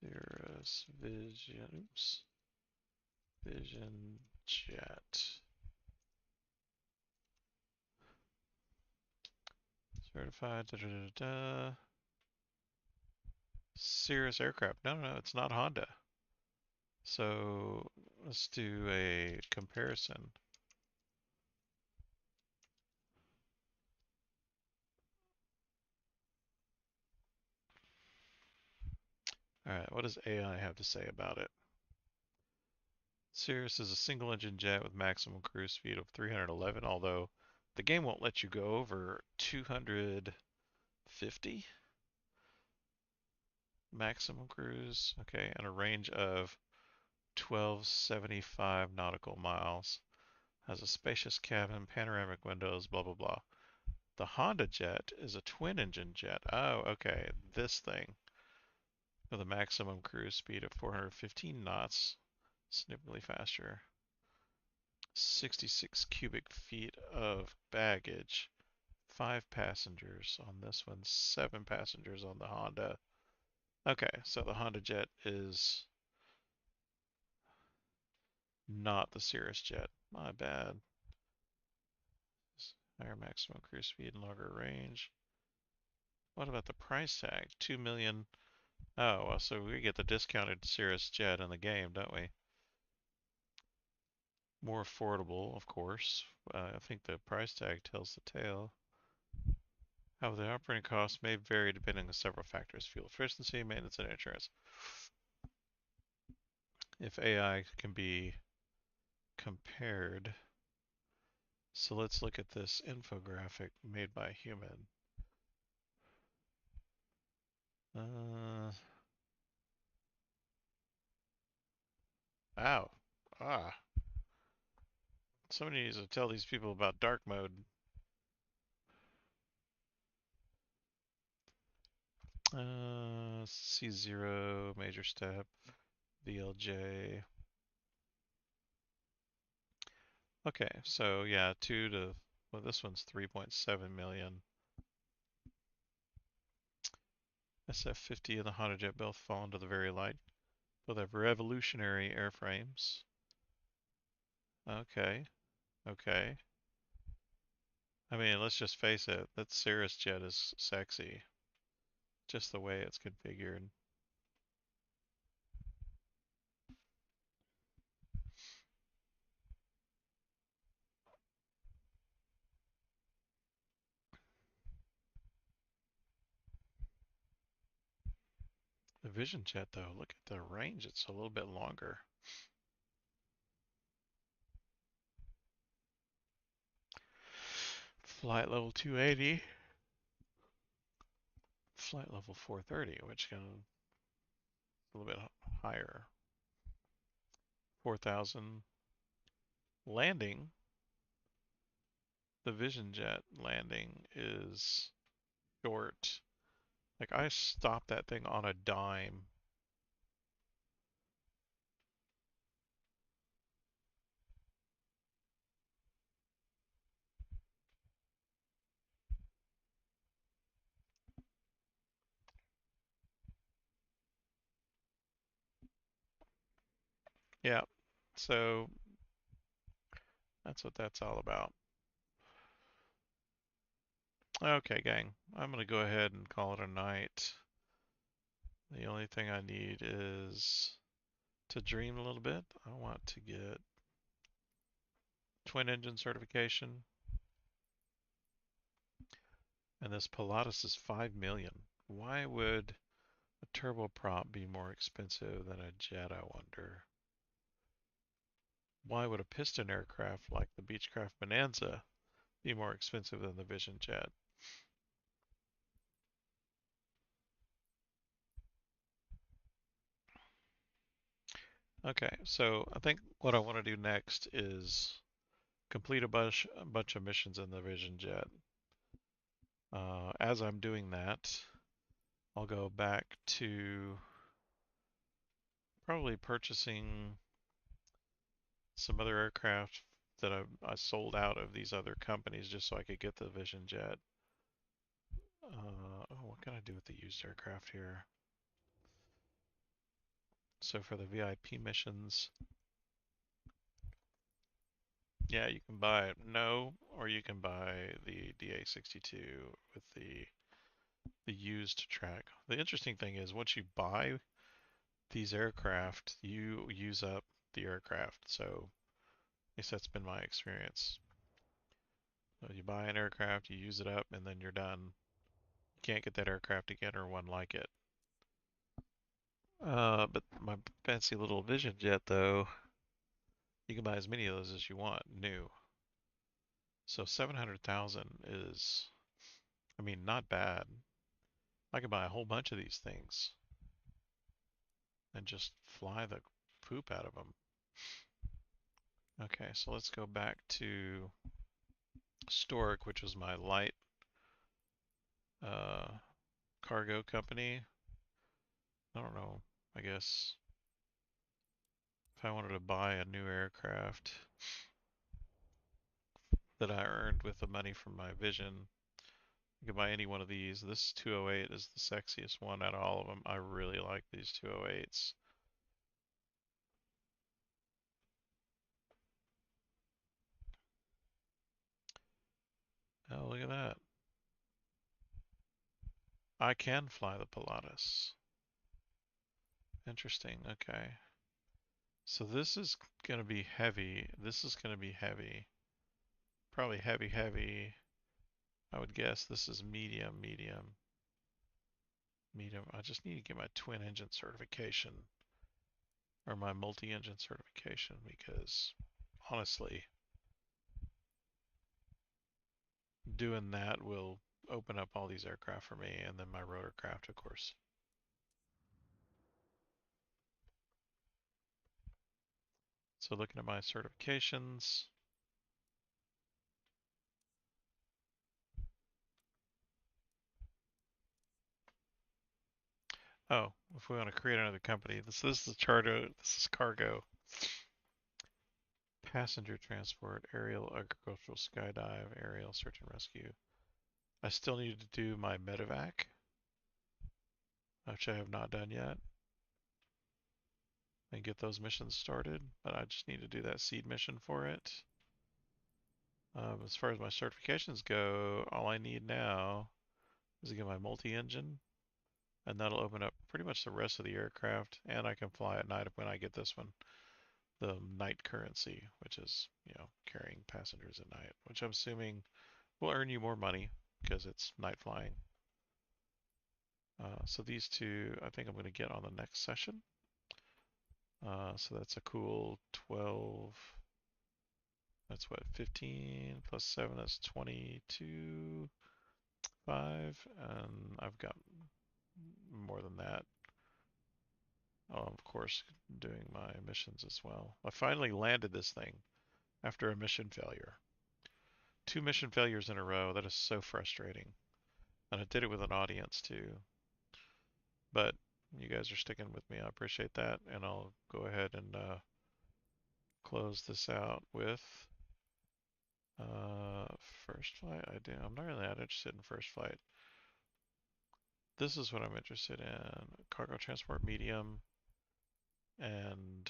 Cirrus Vision, oops, Vision Jet. Certified, da da da da. Cirrus aircraft. No, no, it's not Honda. So let's do a comparison. Alright, what does AI have to say about it? Cirrus is a single-engine jet with maximum cruise speed of 311, although the game won't let you go over 250 maximum cruise. Okay, and a range of 1275 nautical miles. Has a spacious cabin, panoramic windows, blah blah blah. The Honda Jet is a twin-engine jet. Oh, okay, this thing with a maximum cruise speed of 415 knots, significantly faster. 66 cubic feet of baggage. 5 passengers on this one, 7 passengers on the Honda. Okay, so the Honda Jet is not the Cirrus Jet. My bad. Higher maximum cruise speed and longer range. What about the price tag? 2 million. Oh, well, so we get the discounted Cirrus Jet in the game, don't we? More affordable, of course. I think the price tag tells the tale. However, the operating costs may vary depending on several factors: fuel efficiency, maintenance, and insurance. If AI can be compared, so let's look at this infographic made by a human. Uh, ow. Ah. Somebody needs to tell these people about dark mode. C0, major step, VLJ. Okay, so yeah, well, this one's 3.7 million. SF50 and the Honda Jet both fall into the very light. Both have revolutionary airframes. Okay, okay. I mean, let's just face it, that Cirrus Jet is sexy. Just the way it's configured. The Vision Jet, though, look at the range. It's a little bit longer. Flight level 280. Flight level 430, which can a little bit higher. 4,000. Landing. The Vision Jet landing is short. Like I stopped that thing on a dime. Yeah, so that's what that's all about. Okay, gang, I'm gonna go ahead and call it a night. The only thing I need is to dream a little bit. I want to get twin engine certification, and this Pilatus is 5 million. Why would a turboprop be more expensive than a jet, I wonder? Why would a piston aircraft like the Beechcraft Bonanza be more expensive than the Vision Jet? Okay, so I think what I want to do next is complete a bunch of missions in the Vision Jet. As I'm doing that, I'll go back to probably purchasing some other aircraft that I sold out of these other companies just so I could get the Vision Jet. Oh, what can I do with the used aircraft here? So for the VIP missions, yeah, you can buy no, or you can buy the DA62 with the used track. The interesting thing is once you buy these aircraft, you use up the aircraft. So at least that's been my experience. So you buy an aircraft, you use it up, and then you're done. You can't get that aircraft again or one like it. But my fancy little Vision Jet, though, you can buy as many of those as you want, new. So 700,000 is, I mean, not bad. I could buy a whole bunch of these things and just fly the poop out of them. Okay, so let's go back to Stork, which was my light uh, cargo company. I don't know, I guess if I wanted to buy a new aircraft that I earned with the money from my Vision, I could buy any one of these. This 208 is the sexiest one out of all of them. I really like these 208s. Oh, look at that. I can fly the Pilatus. Interesting, okay. So this is going to be heavy. This is going to be heavy. Probably heavy, heavy. I would guess this is medium, medium, medium. I just need to get my twin engine certification or my multi-engine certification because honestly, doing that will open up all these aircraft for me and then my rotorcraft, of course. So looking at my certifications, oh, if we want to create another company, this is charter, this is cargo, passenger transport, aerial agricultural skydive, aerial search and rescue. I still need to do my medevac, which I have not done yet, and get those missions started, but I just need to do that seed mission for it. As far as my certifications go, all I need now is to get my multi-engine, and that'll open up pretty much the rest of the aircraft, and I can fly at night when I get this one, the night currency, which is, carrying passengers at night, which I'm assuming will earn you more money because it's night flying. So these two, I think I'm going to get on the next session. So that's a cool 12. That's what, 15 plus 7 is 22, 5, and I've got more than that. Oh, of course, doing my missions as well. I finally landed this thing after a mission failure. 2 mission failures in a row. That is so frustrating. And I did it with an audience too. But you guys are sticking with me. I appreciate that. And I'll go ahead and close this out with first flight. I'm not really that interested in first flight. This is what I'm interested in. Cargo transport medium and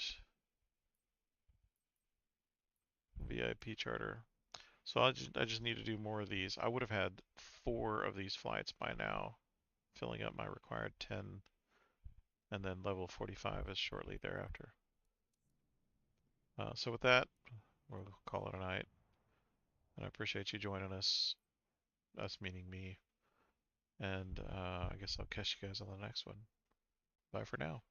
VIP charter. So I just need to do more of these. I would have had 4 of these flights by now, filling up my required 10, and then level 45 is shortly thereafter. So with that, we'll call it a night. And I appreciate you joining us meaning me. And I guess I'll catch you guys on the next one. Bye for now.